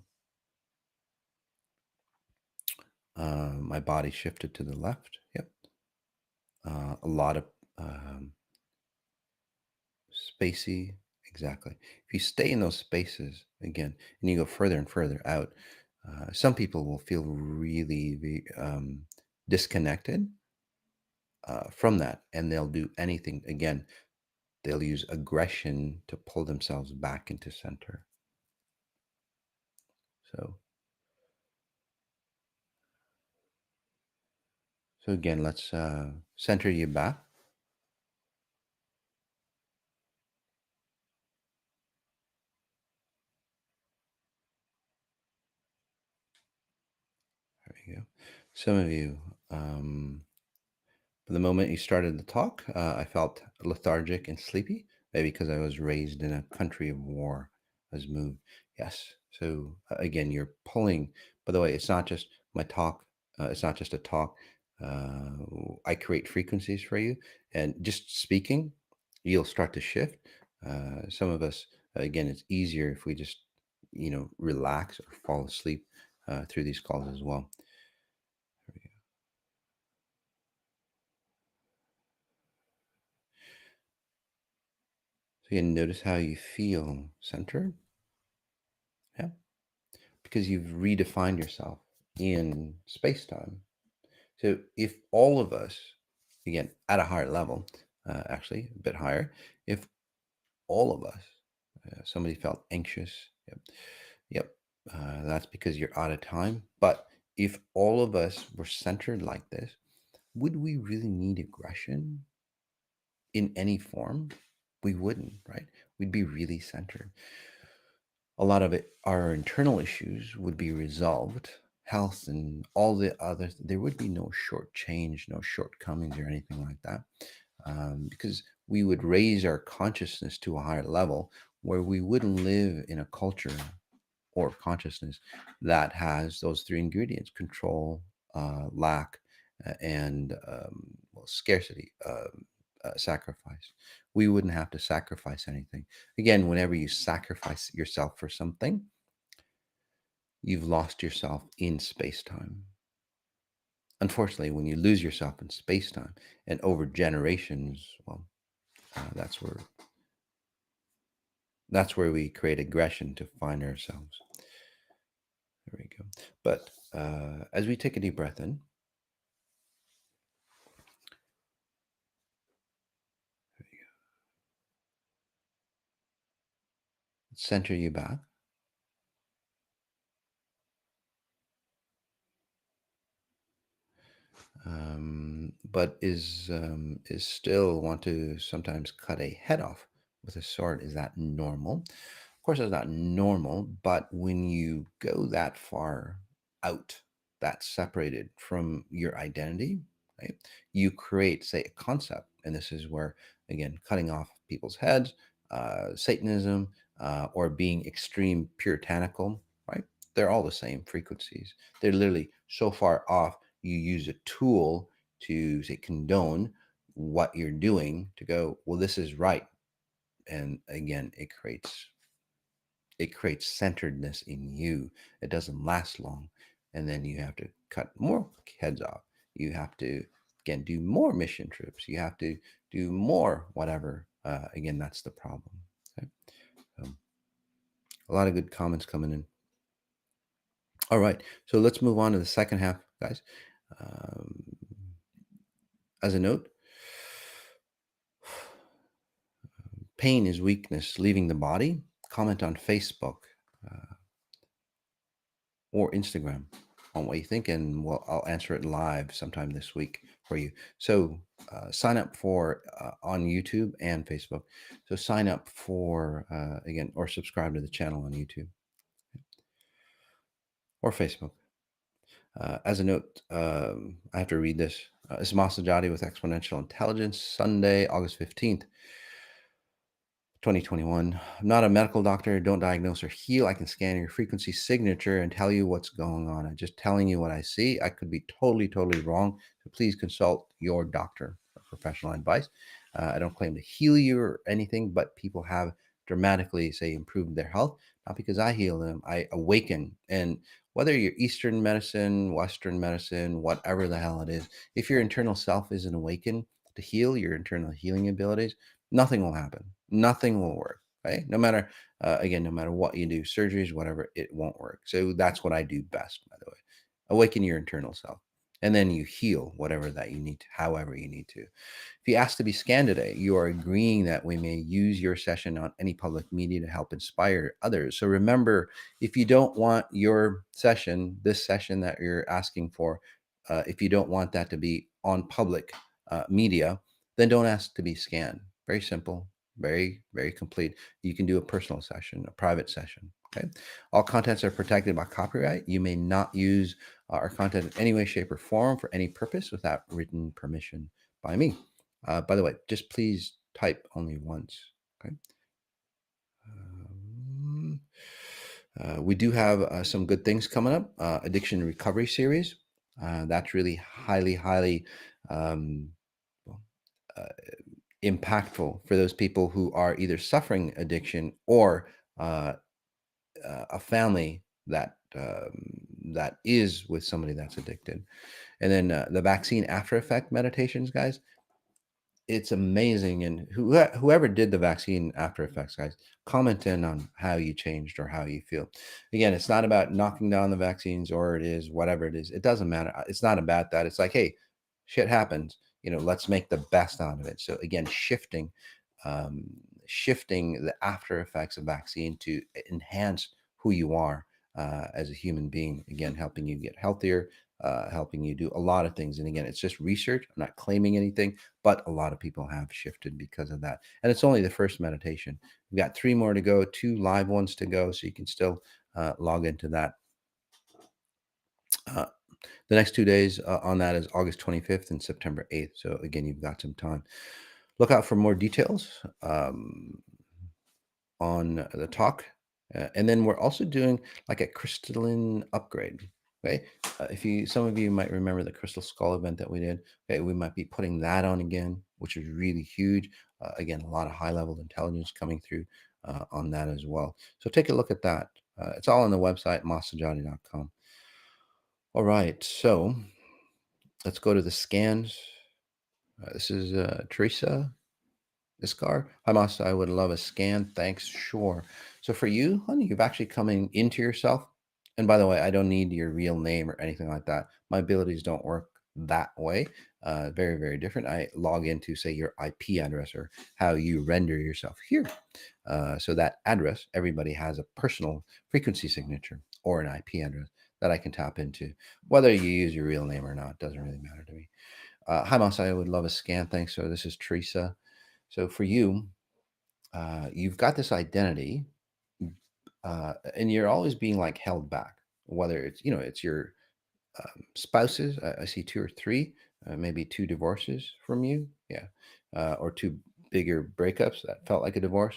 my body shifted to the left. Yep. A lot of spacey. Exactly. If you stay in those spaces again and you go further and further out, some people will feel really disconnected from that, and they'll do anything. Again, they'll use aggression to pull themselves back into center. So, so again, let's center you back. There we go. Some of you, from the moment you started the talk, I felt lethargic and sleepy, maybe because I was raised in a country of war. I was moved. Yes. So again, you're pulling. By the way, it's not just my talk. It's not just a talk. Uh, I create frequencies for you, and just speaking, you'll start to shift. Some of us, again, it's easier if we just, relax or fall asleep through these calls as well. So you notice how you feel centered. Yeah. Because you've redefined yourself in space time. So if all of us, again, at a higher level, actually a bit higher, if all of us, somebody felt anxious, yep, that's because you're out of time. But if all of us were centered like this, would we really need aggression in any form? We wouldn't, right? We'd be really centered. A lot of it, our internal issues would be resolved, health and all the others. There would be no short change, no shortcomings or anything like that, because we would raise our consciousness to a higher level where we wouldn't live in a culture or consciousness that has those three ingredients: control, lack, and well, scarcity, sacrifice. We wouldn't have to sacrifice anything. Again, whenever you sacrifice yourself for something, you've lost yourself in space time. Unfortunately, when you lose yourself in space time and over generations, well, that's where we create aggression to find ourselves. There we go. But as we take a deep breath in, center you back. But is still want to sometimes cut a head off with a sword. Is that normal? Of course, it's not normal, but when you go that far out, that's separated from your identity, right? You create, say, a concept, and this is where, again, cutting off people's heads, Satanism, or being extreme puritanical, right? They're all the same frequencies. They're literally so far off. You use a tool to, say, condone what you're doing to go, well, this is right. And again, it creates centeredness in you. It doesn't last long. And then you have to cut more heads off. You have to, again, do more mission trips. You have to do more whatever. Again, that's the problem. Okay? A lot of good comments coming in. All right. So let's move on to the second half, guys. Um, as a note, pain is weakness leaving the body. Comment on Facebook or Instagram on what you think, and well, I'll answer it live sometime this week for you. So sign up for on YouTube and Facebook. So sign up for again, or subscribe to the channel on YouTube or Facebook. As a note, I have to read this. It's Mas Sajady with Exponential Intelligence, Sunday, August 15th. 2021. I'm not a medical doctor. Don't diagnose or heal. I can scan your frequency signature and tell you what's going on. I'm just telling you what I see. I could be totally wrong. So please consult your doctor for professional advice. I don't claim to heal you or anything, but people have dramatically, say, improved their health. Not because I heal them, I awaken. And whether you're Eastern medicine, Western medicine, whatever the hell it is, if your internal self isn't awakened to heal your internal healing abilities, nothing will happen. Nothing will work. Right? No matter, again, no matter what you do, surgeries, whatever, it won't work. So that's what I do best, by the way. Awaken your internal self. And then you heal whatever that you need to, however you need to. If you ask to be scanned today, you are agreeing that we may use your session on any public media to help inspire others. So remember, if you don't want your session, this session that you're asking for, if you don't want that to be on public media, then don't ask to be scanned. Very simple, very complete. You can do a personal session, a private session. Okay. All contents are protected by copyright. You may not use our content in any way, shape, or form for any purpose without written permission by me. By the way, just please type only once. Okay. We do have some good things coming up. Addiction recovery series. That's really highly um, well, uh, impactful for those people who are either suffering addiction or a family that is with somebody that's addicted. And then the vaccine after effect meditations, guys. It's amazing. And whoever did the vaccine after effects, guys, comment in on how you changed or how you feel. Again, it's not about knocking down the vaccines, or it is whatever it is. It doesn't matter. It's not about that. It's like, hey, shit happens. Let's make the best out of it. So again, shifting the after effects of vaccine to enhance who you are. as a human being. Again, helping you get healthier, helping you do a lot of things. And again, it's just research. I'm not claiming anything, but a lot of people have shifted because of that. And it's only the first meditation. We've got 3 more to go, 2 live ones to go, so you can still log into that. Uh, the next 2 days on that is August 25th and September 8th. So again, you've got some time. Look out for more details on the talk. And then we're also doing like a crystalline upgrade. Okay. If you, some of you might remember the Crystal Skull event that we did. Okay. We might be putting that on again, which is really huge. Again, a lot of high level intelligence coming through on that as well. So take a look at that. It's all on the website, massajady.com. All right. So let's go to the scans. This is Teresa Iskar. Hi, Mas. I would love a scan. Thanks. Sure. So for you, honey, you've actually coming into yourself. And by the way, I don't need your real name or anything like that. My abilities don't work that way. Very, very different. I log into, say, your IP address or how you render yourself here. So that address, everybody has a personal frequency signature or an IP address that I can tap into. Whether you use your real name or not doesn't really matter to me. Hi, Mas. I would love a scan. Thanks. So this is Teresa. So for you, you've got this identity, and you're always being like held back. Whether it's it's your spouses, I see 2 or 3, maybe 2 divorces from you, yeah, or 2 bigger breakups that felt like a divorce,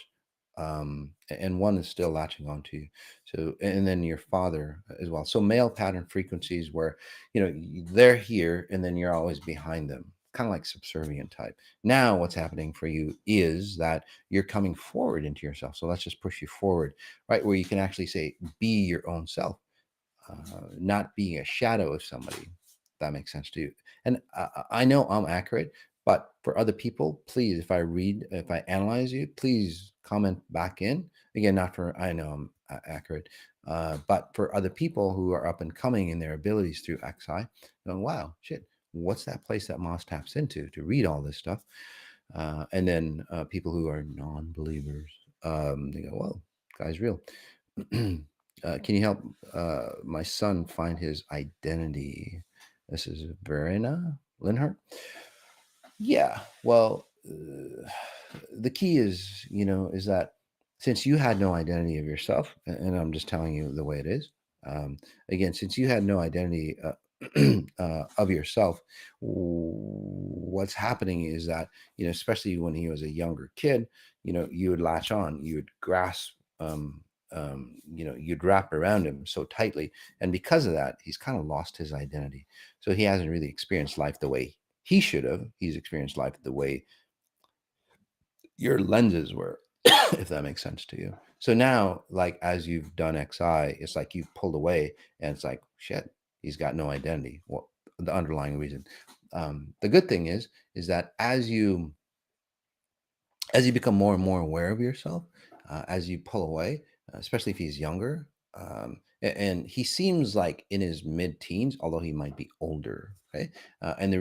and one is still latching on to you. So, and then your father as well. So male pattern frequencies where they're here and then you're always behind them, kind of like subservient type. Now what's happening for you is that you're coming forward into yourself. So let's just push you forward, right, where you can actually say be your own self, not being a shadow of somebody. That makes sense to you. And I know I'm accurate, but for other people, please, if I analyze you, please comment back in. Again, not for, I know I'm accurate, but for other people who are up and coming in their abilities through XI, going, wow, shit, what's that place that Moss taps into to read all this stuff? And then people who are non-believers, they go, well, guy's real. Can you help my son find his identity? This is Verena Linhart. Yeah, well, the key is, is that since you had no identity of yourself, and I'm just telling you the way it is, again, since you had no identity of yourself, what's happening is that, especially when he was a younger kid, you would latch on, you would grasp, you'd wrap around him so tightly. And because of that, he's kind of lost his identity. So he hasn't really experienced life the way he should have. He's experienced life the way your lenses were, if that makes sense to you. So now, like, as you've done XI, it's like you've pulled away and it's like, shit, he's got no identity. Well, the underlying reason. The good thing is that as you become more and more aware of yourself, as you pull away, especially if he's younger, and he seems like in his mid-teens, although he might be older, okay?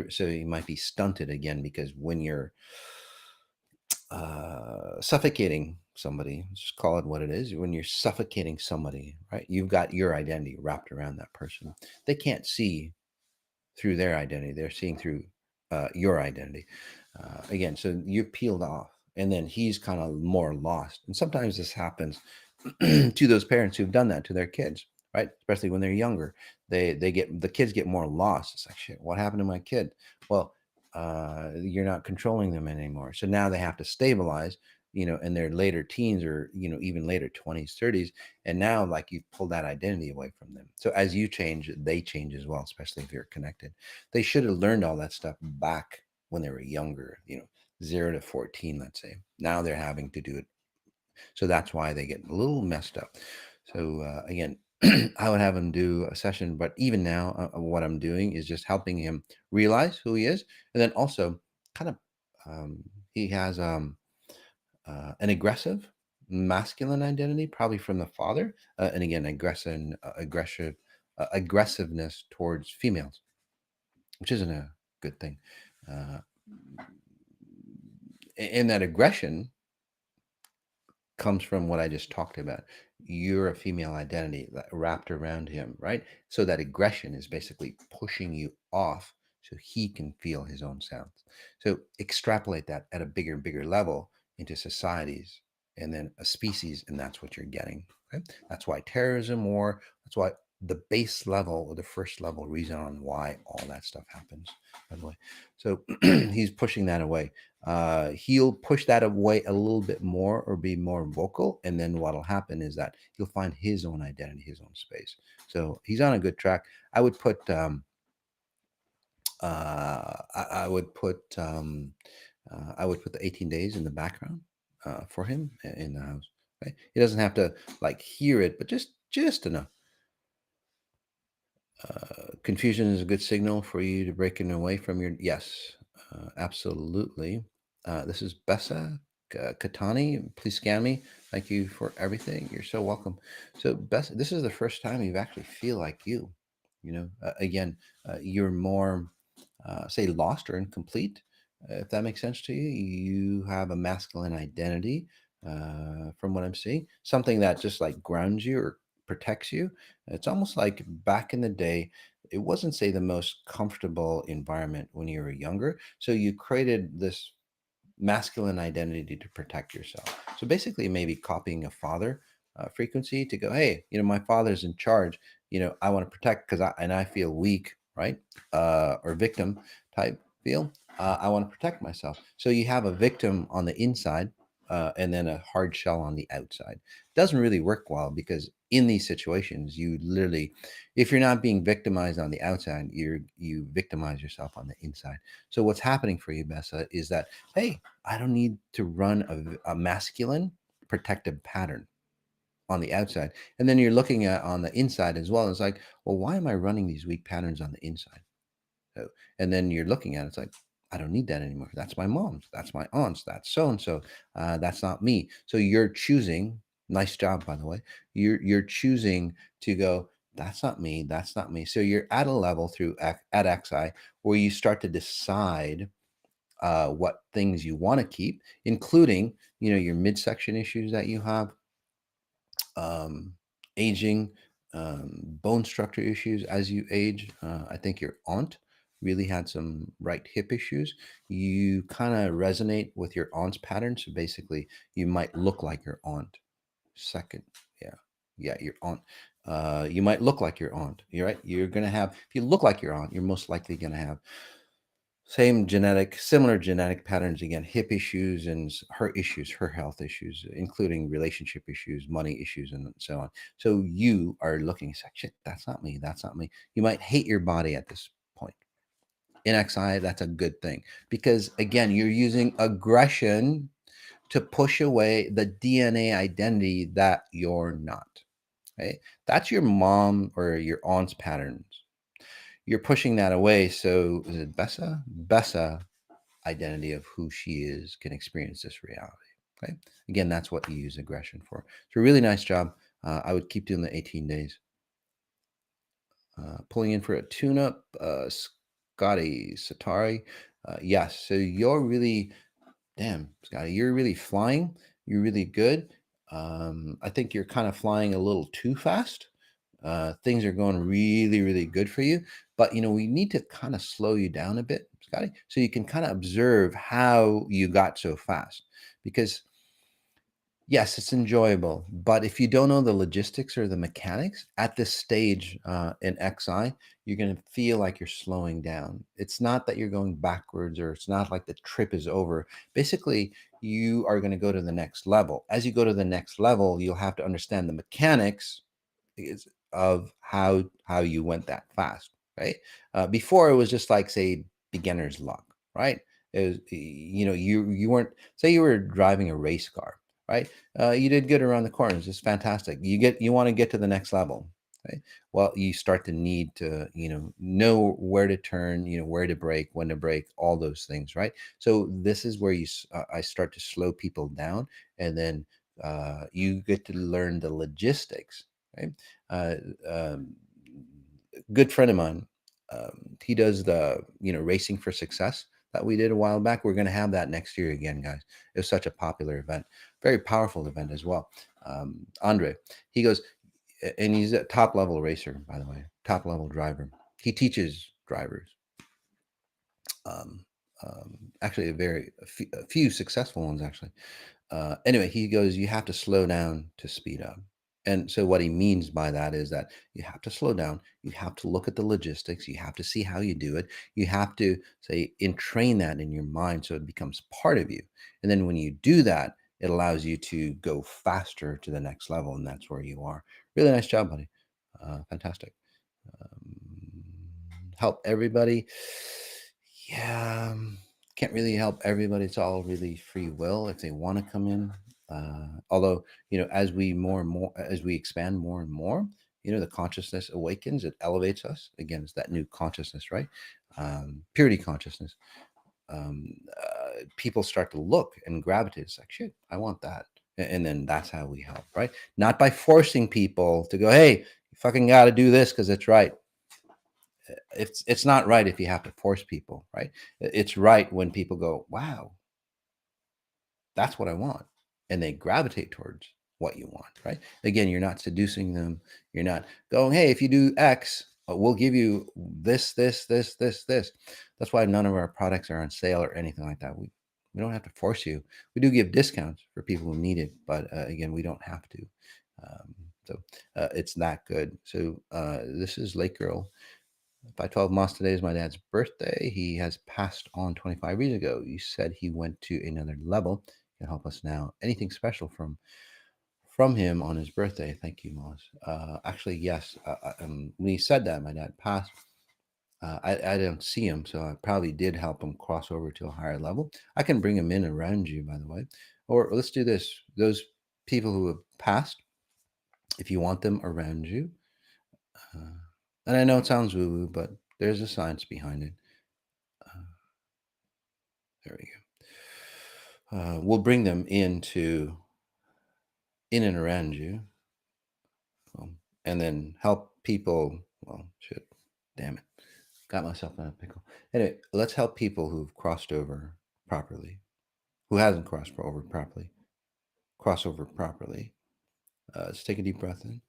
So he might be stunted again because when you're suffocating somebody, let's just call it what it is. When you're suffocating somebody, right? You've got your identity wrapped around that person. They can't see through their identity. They're seeing through your identity. Again, so you're peeled off, and then he's kind of more lost. And sometimes this happens to those parents who've done that to their kids, right? Especially when they're younger, the kids get more lost. It's like, shit, what happened to my kid? Well, you're not controlling them anymore. So now they have to stabilize, in their later teens or even later 20s, 30s, and now like you've pulled that identity away from them. So as you change, they change as well, especially if you're connected. They should have learned all that stuff back when they were younger, 0 to 14, let's say. Now they're having to do it. So that's why they get a little messed up. So again, I would have him do a session, but even now, what I'm doing is just helping him realize who he is, and then also kind of he has an aggressive masculine identity, probably from the father, and again, aggressiveness towards females, which isn't a good thing. Uh, and that aggression comes from what I just talked about. you're a female identity wrapped around him, right? So that aggression is basically pushing you off so he can feel his own sounds. So extrapolate that at a bigger and bigger level into societies and then a species, and that's what you're getting. Okay? That's why terrorism, war, that's why the base level or the first level reason on why all that stuff happens, by the way. So he's pushing that away. He'll push that away a little bit more or be more vocal, and then what'll happen is that he'll find his own identity, his own space. So he's on a good track. I would put I would put I would put the 18 days in the background for him in the house. Okay? He doesn't have to like hear it, but just enough. Confusion is a good signal for you to breaking away from your. Yes, absolutely. This is Bessa Katani. Please scan me. Thank you for everything. You're so welcome. So, Bessa, this is the first time you actually feel like you. You know, again, you're more, say, lost or incomplete. If that makes sense to you, you have a masculine identity, from what I'm seeing, something that just like grounds you or protects you. It's almost like back in the day, it wasn't, say, the most comfortable environment when you were younger. So you created this masculine identity to protect yourself. So basically, maybe copying a father frequency to go, hey, my father's in charge. I want to protect because I feel weak, right? Or victim type feel. I want to protect myself. So you have a victim on the inside, and then a hard shell on the outside. Doesn't really work well because in these situations, you literally, if you're not being victimized on the outside, you victimize yourself on the inside. So what's happening for you, Bessa, is that, hey, I don't need to run a masculine protective pattern on the outside. And then you're looking at on the inside as well. It's like, well, why am I running these weak patterns on the inside? So, and then you're looking at it, it's like, I don't need that anymore. That's my mom's. That's my aunt's. That's so and so. That's not me. So you're choosing. Nice job, by the way. You're choosing to go. That's not me. That's not me. So you're at a level through at XI where you start to decide what things you want to keep, including your midsection issues that you have, um, aging, bone structure issues as you age. I think your aunt really had some right hip issues. You kind of resonate with your aunt's pattern, so basically, you might look like your aunt. Second, yeah, yeah, your aunt. You might look like your aunt. You're right. You're gonna have. If you look like your aunt, you're most likely gonna have similar genetic patterns again, hip issues and her health issues, including relationship issues, money issues, and so on. So you are looking, it's like, shit, that's not me. That's not me. You might hate your body at this point. In XI, that's a good thing because again, you're using aggression to push away the DNA identity that you're not. Okay, that's your mom or your aunt's patterns. You're pushing that away. So is it Bessa? Bessa identity of who she is can experience this reality. Okay. Again, that's what you use aggression for. So, really nice job. I would keep doing the 18 days. Pulling in for a tune up, Scotty Satari. Yes. So, you're really, damn, Scotty, you're really flying. You're really good. I think you're kind of flying a little too fast. Things are going really, really good for you. But we need to kind of slow you down a bit, Scotty, so you can kind of observe how you got so fast. Because yes, it's enjoyable, but if you don't know the logistics or the mechanics at this stage in XI, you're going to feel like you're slowing down. It's not that you're going backwards, or it's not like the trip is over. Basically, you are going to go to the next level. As you go to the next level, you'll have to understand the mechanics is of how you went that fast, right? Before it was just like, say, beginner's luck, right? It was, you weren't, say you were driving a race car, right? You did good around the corners. It's fantastic. You want to get to the next level, right? Well, you start to need to know where to turn, where to brake, when to brake, all those things, right? So this is where I start to slow people down, and then you get to learn the logistics, right? Uh, um, good friend of mine, he does the racing for success. that we did a while back. We're going to have that next year again, guys. It was such a popular event, very powerful event as well. Andre, he goes, and he's a top level racer, by the way, top level driver. He teaches drivers. Um, Actually, a few successful ones, actually. Anyway, he goes, you have to slow down to speed up. And so, what he means by that is that you have to slow down. You have to look at the logistics. You have to see how you do it. You have to say, entrain that in your mind so it becomes part of you. And then, when you do that, it allows you to go faster to the next level. And that's where you are. Really nice job, buddy. Fantastic. Help everybody. Yeah, can't really help everybody. It's all really free will if they want to come in. Although, as we more and more, as we expand more and more, the consciousness awakens. It elevates us. Again, it's that new consciousness, right? Purity consciousness. People start to look and gravitate. It's like, shit, I want that. And then that's how we help, right? Not by forcing people to go, hey, you fucking got to do this because it's right. It's not right if you have to force people, right? It's right when people go, wow, that's what I want, and they gravitate towards what you want, right? Again, you're not seducing them. You're not going, hey, if you do X, we'll give you this. That's why none of our products are on sale or anything like that. We don't have to force you. We do give discounts for people who need it, but again, we don't have to. It's that good. So this is Lake Girl. By 12 months, today is my dad's birthday. He has passed on 25 years ago. You said he went to another level. Can help us now. Anything special from him on his birthday? Thank you, Moss. Actually, yes. When he said that, my dad passed. I don't see him, so I probably did help him cross over to a higher level. I can bring him in around you, by the way. Or let's do this. Those people who have passed, if you want them around you, uh, and I know it sounds woo-woo, but there's a science behind it. There we go. We'll bring them in and around you, and then help people. Well, shit, damn it, got myself in a pickle. Anyway, let's help people who've crossed over properly, who hasn't crossed over properly, cross over properly. Let's take a deep breath in.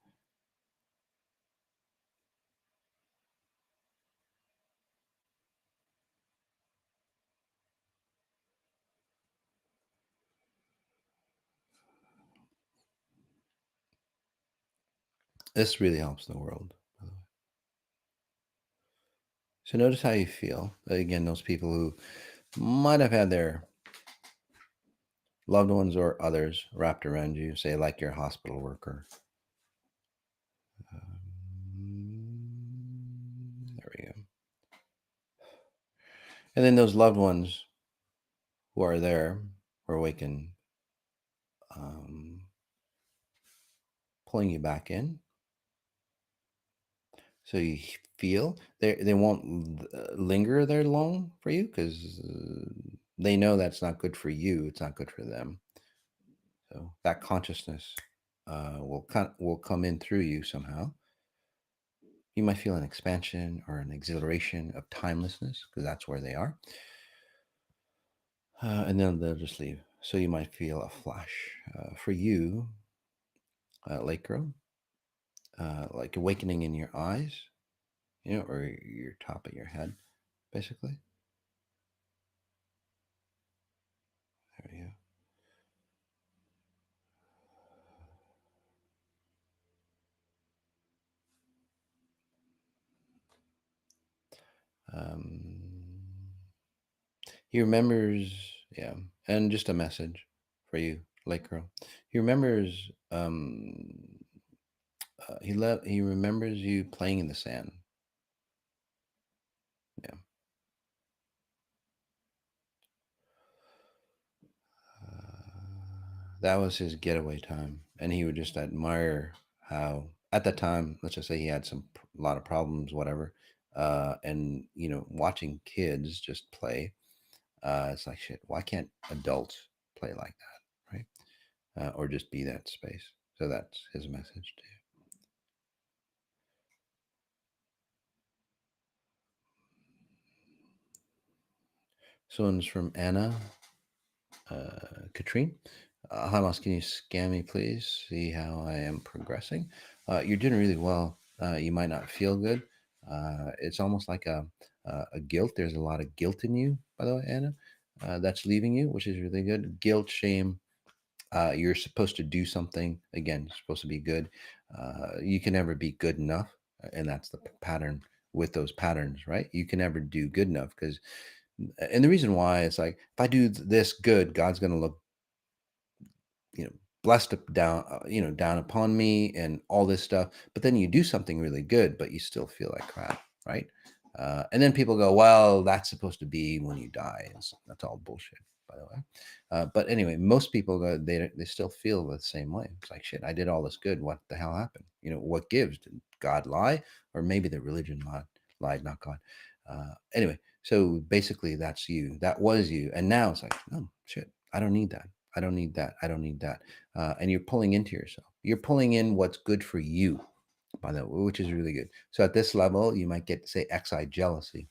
This really helps the world, by the way. So notice how you feel. Again, those people who might have had their loved ones or others wrapped around you, say like your hospital worker. There we go. And then those loved ones who are there, who are awakened, pulling you back in. So you feel they won't linger there long for you because they know that's not good for you. It's not good for them. So that consciousness will come in through you somehow. You might feel an expansion or an exhilaration of timelessness because that's where they are. And then they'll just leave. So you might feel a flash. For you, Lake Girl, like awakening in your eyes, or your top of your head, basically. There you go. He remembers, yeah, and just a message for you, Lake Girl. He remembers. He remembers you playing in the sand. Yeah. That was his getaway time, and he would just admire how, at that time, let's just say he had a lot of problems, whatever, and watching kids just play, it's like shit. Why can't adults play like that, right? Or just be that space? So that's his message to you. This one's from Anna Katrine. Hi, Mas, can you scan me, please? See how I am progressing. You're doing really well. You might not feel good. It's almost like a guilt. There's a lot of guilt in you, by the way, Anna, that's leaving you, which is really good. Guilt, shame. You're supposed to do something. Again, you're supposed to be good. You can never be good enough. And that's the pattern with those patterns, right? You can never do good enough because, and the reason why it's like, if I do this good, God's going to look, you know, blessed down, down upon me and all this stuff. But then you do something really good, but you still feel like crap, right? And then people go, well, that's supposed to be when you die. That's all bullshit, by the way. But anyway, most people go, they still feel the same way. It's like, shit, I did all this good. What the hell happened? What gives? Did God lie? Or maybe the religion lied, not God. Anyway, so basically that's you. That was you. And now it's like, oh, shit, I don't need that. I don't need that. I don't need that. And you're pulling into yourself. You're pulling in what's good for you, by the way, which is really good. So at this level, you might get, say, XI jealousy.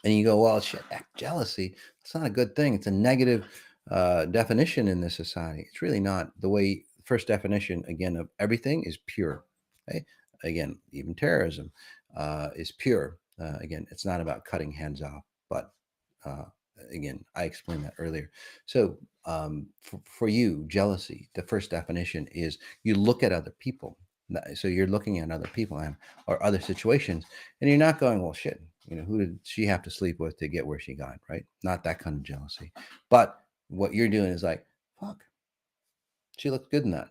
And you go, well, shit, jealousy, it's not a good thing. It's a negative definition in this society. It's really not. The way, first definition, again, of everything is pure. Okay? Again, even terrorism is pure. Again, it's not about cutting hands off, but uh, again, I explained that earlier. So for you, jealousy, the first definition is you look at other people. So you're looking at other people or other situations, and you're not going, well, shit, who did she have to sleep with to get where she got, right? Not that kind of jealousy. But what you're doing is like, fuck, she looks good in that.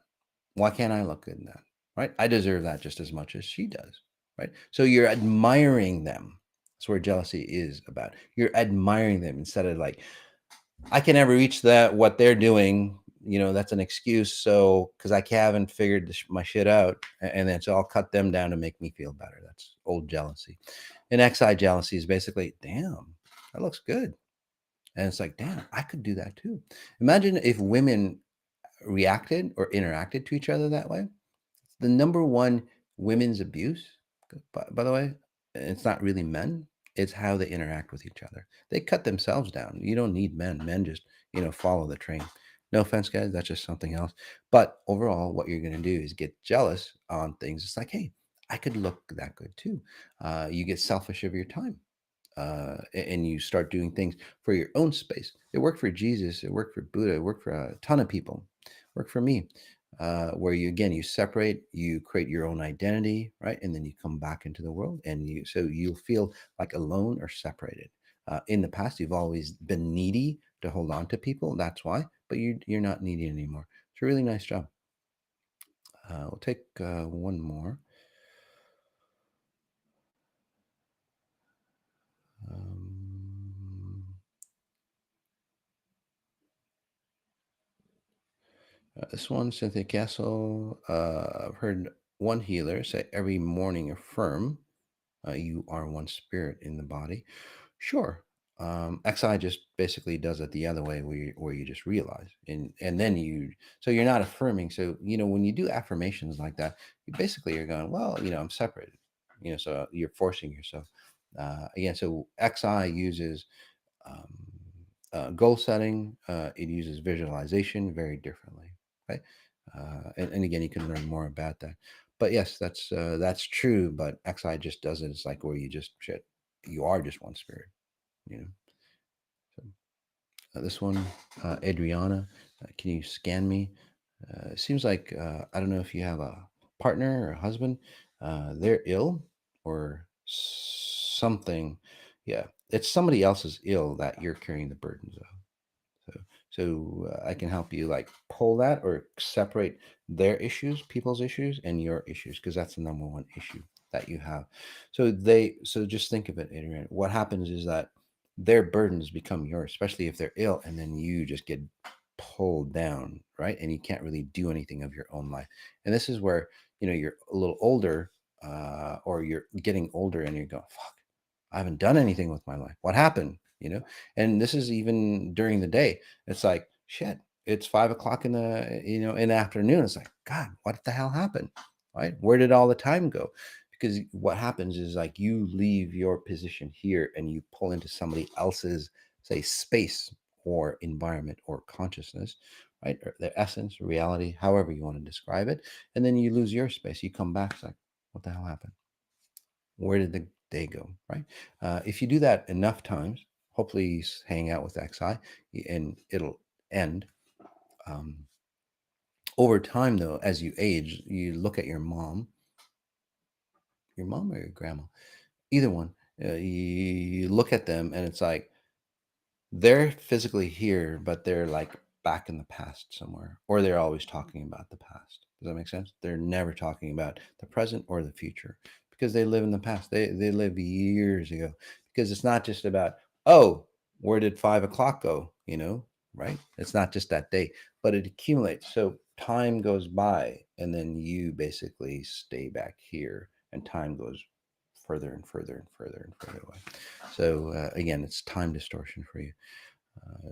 Why can't I look good in that? Right? I deserve that just as much as she does. Right? So you're admiring them. That's where jealousy is about. You're admiring them instead of like, I can never reach that, what they're doing. That's an excuse. So, because I haven't figured my shit out. And then so I'll cut them down to make me feel better. That's old jealousy. And XI jealousy is basically, damn, that looks good. And it's like, damn, I could do that too. Imagine if women reacted or interacted to each other that way. The number one women's abuse, by the way, it's not really men. It's how they interact with each other. They cut themselves down. You don't need men. Men just, follow the train. No offense, guys. That's just something else. But overall, what you're going to do is get jealous on things. It's like, hey, I could look that good too. You get selfish of your time. And you start doing things for your own space. It worked for Jesus. It worked for Buddha. It worked for a ton of people. It worked for me. Where you separate, you create your own identity, right, and then you come back into the world, and you'll feel like alone or separated. In the past, you've always been needy to hold on to people. That's why, but you're not needy anymore. It's a really nice job. We'll take one more. This one, Cynthia Castle. I've heard one healer say every morning affirm you are one spirit in the body. Sure. XI just basically does it the other way, where you just realize, and then so you're not affirming. So when you do affirmations like that, you basically are going, well, I'm separated. So you're forcing yourself. Again, so XI uses um, goal setting. It uses visualization very differently. Right. And again, you can learn more about that. But yes, that's true. But XI just does it. It's like where you are just one spirit. You know. So, this one, Adriana, can you scan me? It seems like I don't know if you have a partner or a husband. They're ill or something. Yeah, it's somebody else's ill that you're carrying the burdens of. So I can help you like pull that or separate their issues, people's issues, and your issues, because that's the number one issue that you have. So just think of it, Adrian. What happens is that their burdens become yours, especially if they're ill, and then you just get pulled down, right? And you can't really do anything of your own life. And this is where you're a little older, or you're getting older, and you're going, "Fuck, I haven't done anything with my life. What happened?" And this is even during the day. It's like, shit, it's 5 o'clock in the afternoon. It's like, God, what the hell happened? Right? Where did all the time go? Because what happens is like you leave your position here and you pull into somebody else's say, space or environment or consciousness, right? Or their essence, reality, however you want to describe it. And then you lose your space. You come back, it's like, what the hell happened? Where did the day go, right? If you do that enough times, hopefully you hang out with XI and it'll end. Um, Over time, though, as you age, you look at your mom or your grandma, either one. You look at them and it's like, they're physically here, but they're like back in the past somewhere, or they're always talking about the past. Does that make sense? They're never talking about the present or the future because they live in the past. They live years ago. Because it's not just about, oh, where did 5 o'clock go? Right? It's not just that day, but it accumulates. So time goes by, and then you basically stay back here, and time goes further and further and further and further away. So again, it's time distortion for you.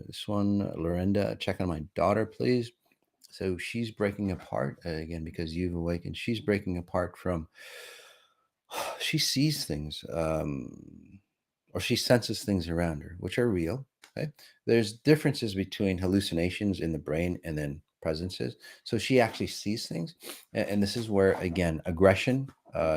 This one, Lorinda, check on my daughter, please. So she's breaking apart again because you've awakened. She's breaking apart from, she sees things, or she senses things around her, which are real. Okay. There's differences between hallucinations in the brain and then presences. So she actually sees things. And this is where, again, aggression,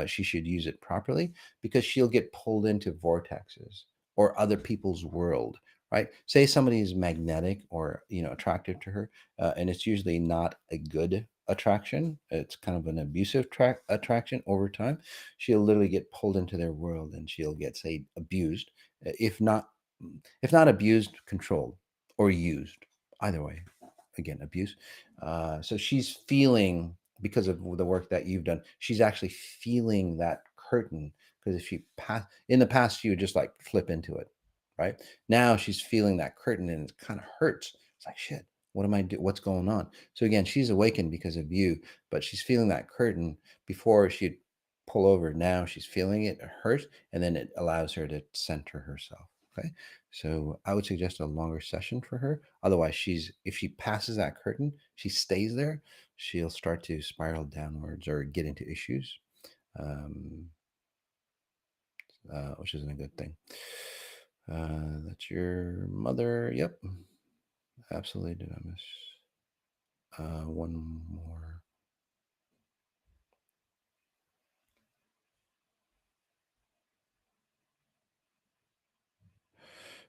she should use it properly because she'll get pulled into vortexes or other people's world, right? Say somebody is magnetic or, attractive to her, and it's usually not a good attraction. It's kind of an abusive attraction over time. She'll literally get pulled into their world and she'll get, say, abused, if not abused, controlled or used. Either way, again, abuse. So she's feeling, because of the work that you've done, she's actually feeling that curtain. Because if she in the past, she would just like flip into it, right? Now she's feeling that curtain and it kind of hurts. It's like, shit, what am I do? What's going on? So again, she's awakened because of you, but she's feeling that curtain. Before she'd pull over, now she's feeling it, it hurts, and then it allows her to center herself. Okay. So I would suggest a longer session for her. Otherwise, if she passes that curtain, she stays there, she'll start to spiral downwards or get into issues, um, which isn't a good thing. That's your mother. Yep. Absolutely. Did I miss one more?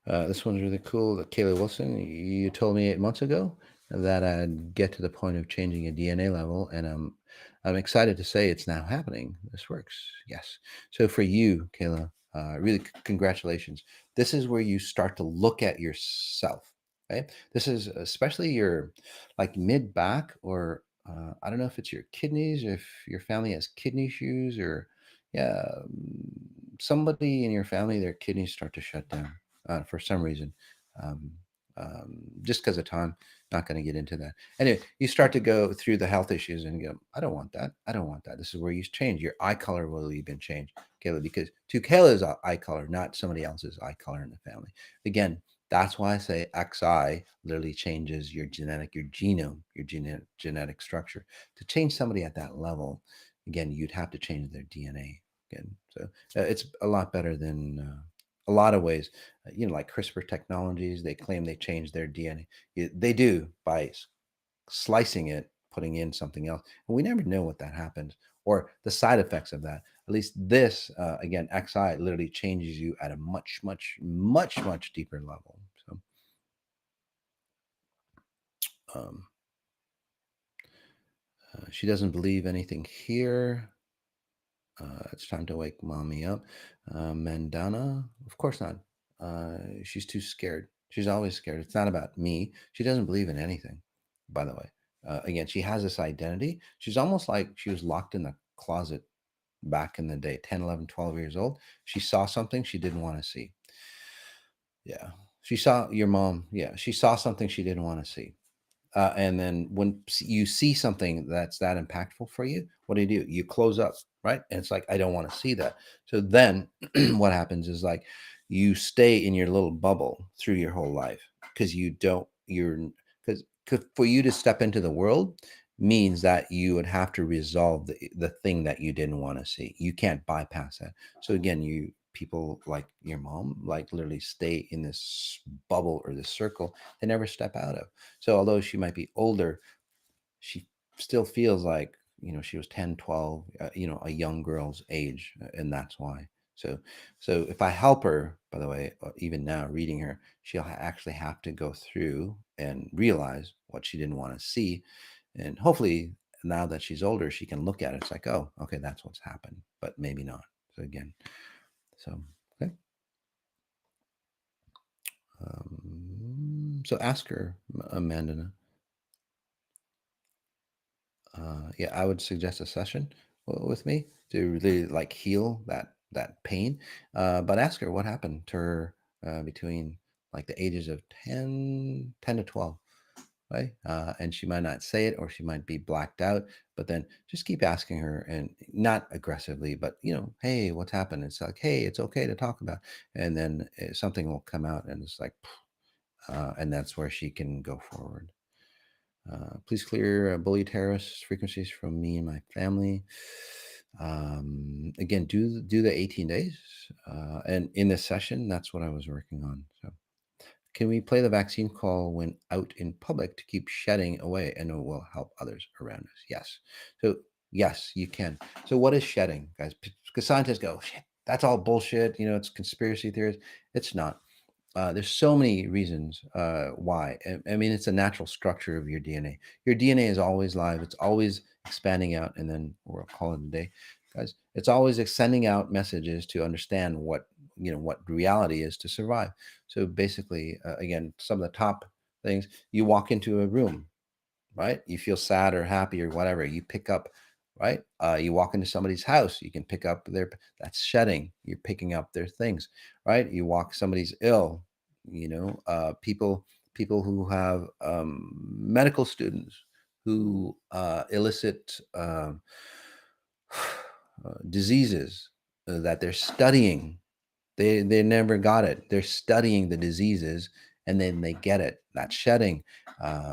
This one's really cool. Kayla Wilson, you told me 8 months ago that I'd get to the point of changing a DNA level, and I'm excited to say it's now happening. This works. Yes. So for you, Kayla, really congratulations. This is where you start to look at yourself. Okay. This is especially your like mid back, or I don't know if it's your kidneys, if your family has kidney issues, or yeah, somebody in your family, their kidneys start to shut down for some reason. Um, just because of time, not going to get into that. Anyway, you start to go through the health issues and go, I don't want that. I don't want that. This is where you change. Your eye color will even change, Kayla, because to Kayla's eye color, not somebody else's eye color in the family. Again, that's why I say XI literally changes your genome, your genetic structure. To change somebody at that level, again, you'd have to change their DNA again. So it's a lot better than a lot of ways. Like CRISPR technologies, they claim they change their DNA. They do by slicing it, putting in something else. And we never know what that happens or the side effects of that. At least this, again, XI literally changes you at a much, much, much, much deeper level. So, um, she doesn't believe anything here. It's time to wake mommy up. Mandana, of course not. She's too scared. She's always scared. It's not about me. She doesn't believe in anything, by the way. Again, she has this identity. She's almost like she was locked in the closet back in the day, 10, 11, 12 years old. She saw something she didn't want to see. Yeah. She saw your mom. Yeah. She saw something she didn't want to see. And then when you see something that's that impactful for you, what do? You close up, right? And it's like, I don't want to see that. So then what happens is like you stay in your little bubble through your whole life because because for you to step into the world means that you would have to resolve the thing that you didn't want to see. You can't bypass that. So again, people like your mom, like literally stay in this bubble or this circle they never step out of. So although she might be older, she still feels like, she was 10, 12, a young girl's age, and that's why. So if I help her, by the way, even now reading her, she'll actually have to go through and realize what she didn't want to see, and hopefully now that she's older, she can look at it. It's like, oh, okay, that's what's happened, but maybe not. So again, so okay. So ask her, Amanda. Yeah, I would suggest a session with me to really like heal that pain. But ask her what happened to her between like the ages of 10 to 12, right? And she might not say it, or she might be blacked out. But then just keep asking her, and not aggressively, but hey, what's happened? It's like, hey, it's okay to talk about. And then something will come out, and it's like, and that's where she can go forward. Please clear bully terrorist frequencies from me and my family. Again, do the 18 days, and in this session, that's what I was working on. So, can we play the vaccine call when out in public to keep shedding away, and it will help others around us? Yes. So yes, you can. So what is shedding, guys? Because scientists go, shit, that's all bullshit. It's conspiracy theories. It's not. There's so many reasons why. I mean, it's a natural structure of your DNA. Your DNA is always live. It's always expanding out, and then we'll call it a day, guys. It's always sending out messages to understand what reality is to survive. So basically, again, some of the top things: you walk into a room, right? You feel sad or happy or whatever. You pick up, right? You walk into somebody's house, you can pick up that's shedding. You're picking up their things, right? You walk, somebody's ill, people who have medical students who illicit diseases that they're studying. They never got it. They're studying the diseases, and then they get it. That's shedding.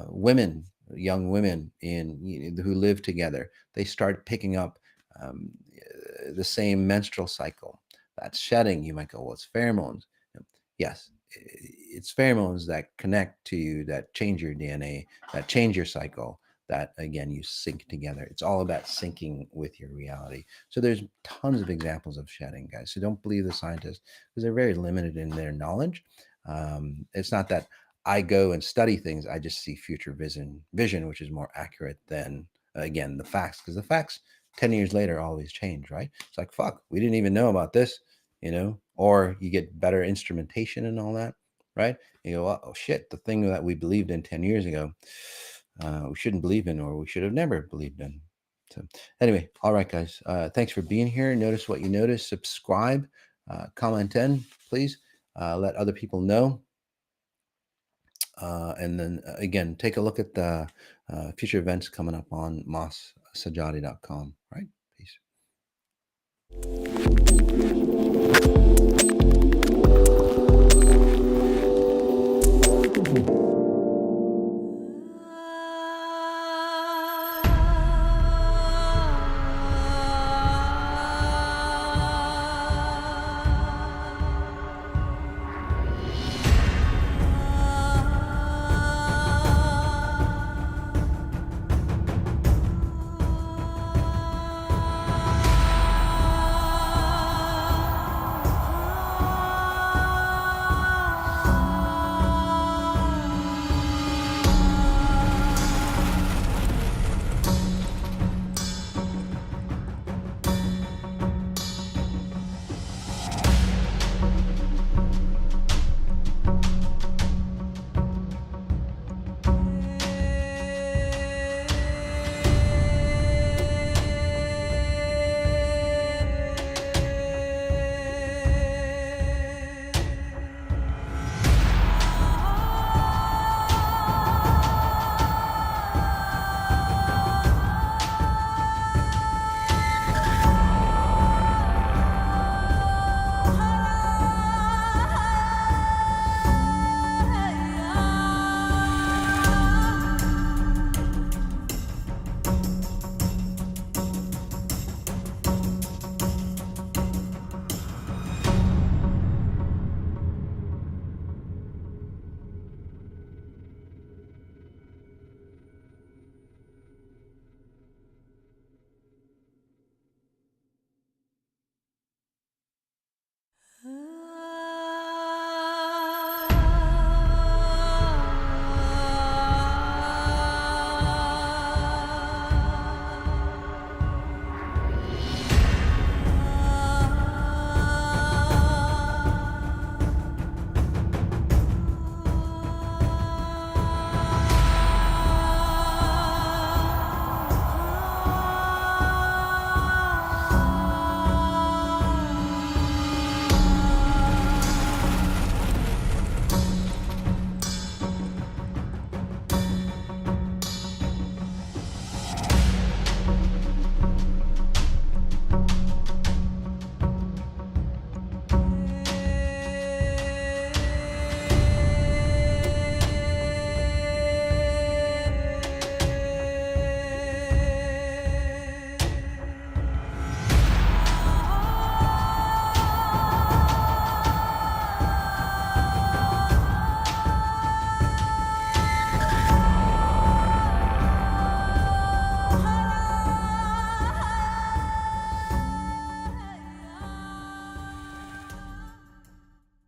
Women, young women who live together, they start picking up the same menstrual cycle. That's shedding. You might go, well, it's pheromones. Yes, it's pheromones that connect to you, that change your DNA, that change your cycle, that again you sync together. It's all about syncing with your reality. So there's tons of examples of shedding, guys. So don't believe the scientists, because they're very limited in their knowledge. It's not that I go and study things. I just see future vision, which is more accurate than again the facts, because the facts 10 years later always change, right? It's like, fuck, we didn't even know about this, or you get better instrumentation and all that, right? You go, oh shit, the thing that we believed in 10 years ago, we shouldn't believe in, or we should have never believed in. So anyway, all right, guys, thanks for being here. Notice what you notice, subscribe, comment in, please, let other people know. And then again, take a look at the future events coming up on massajady.com, right? Peace.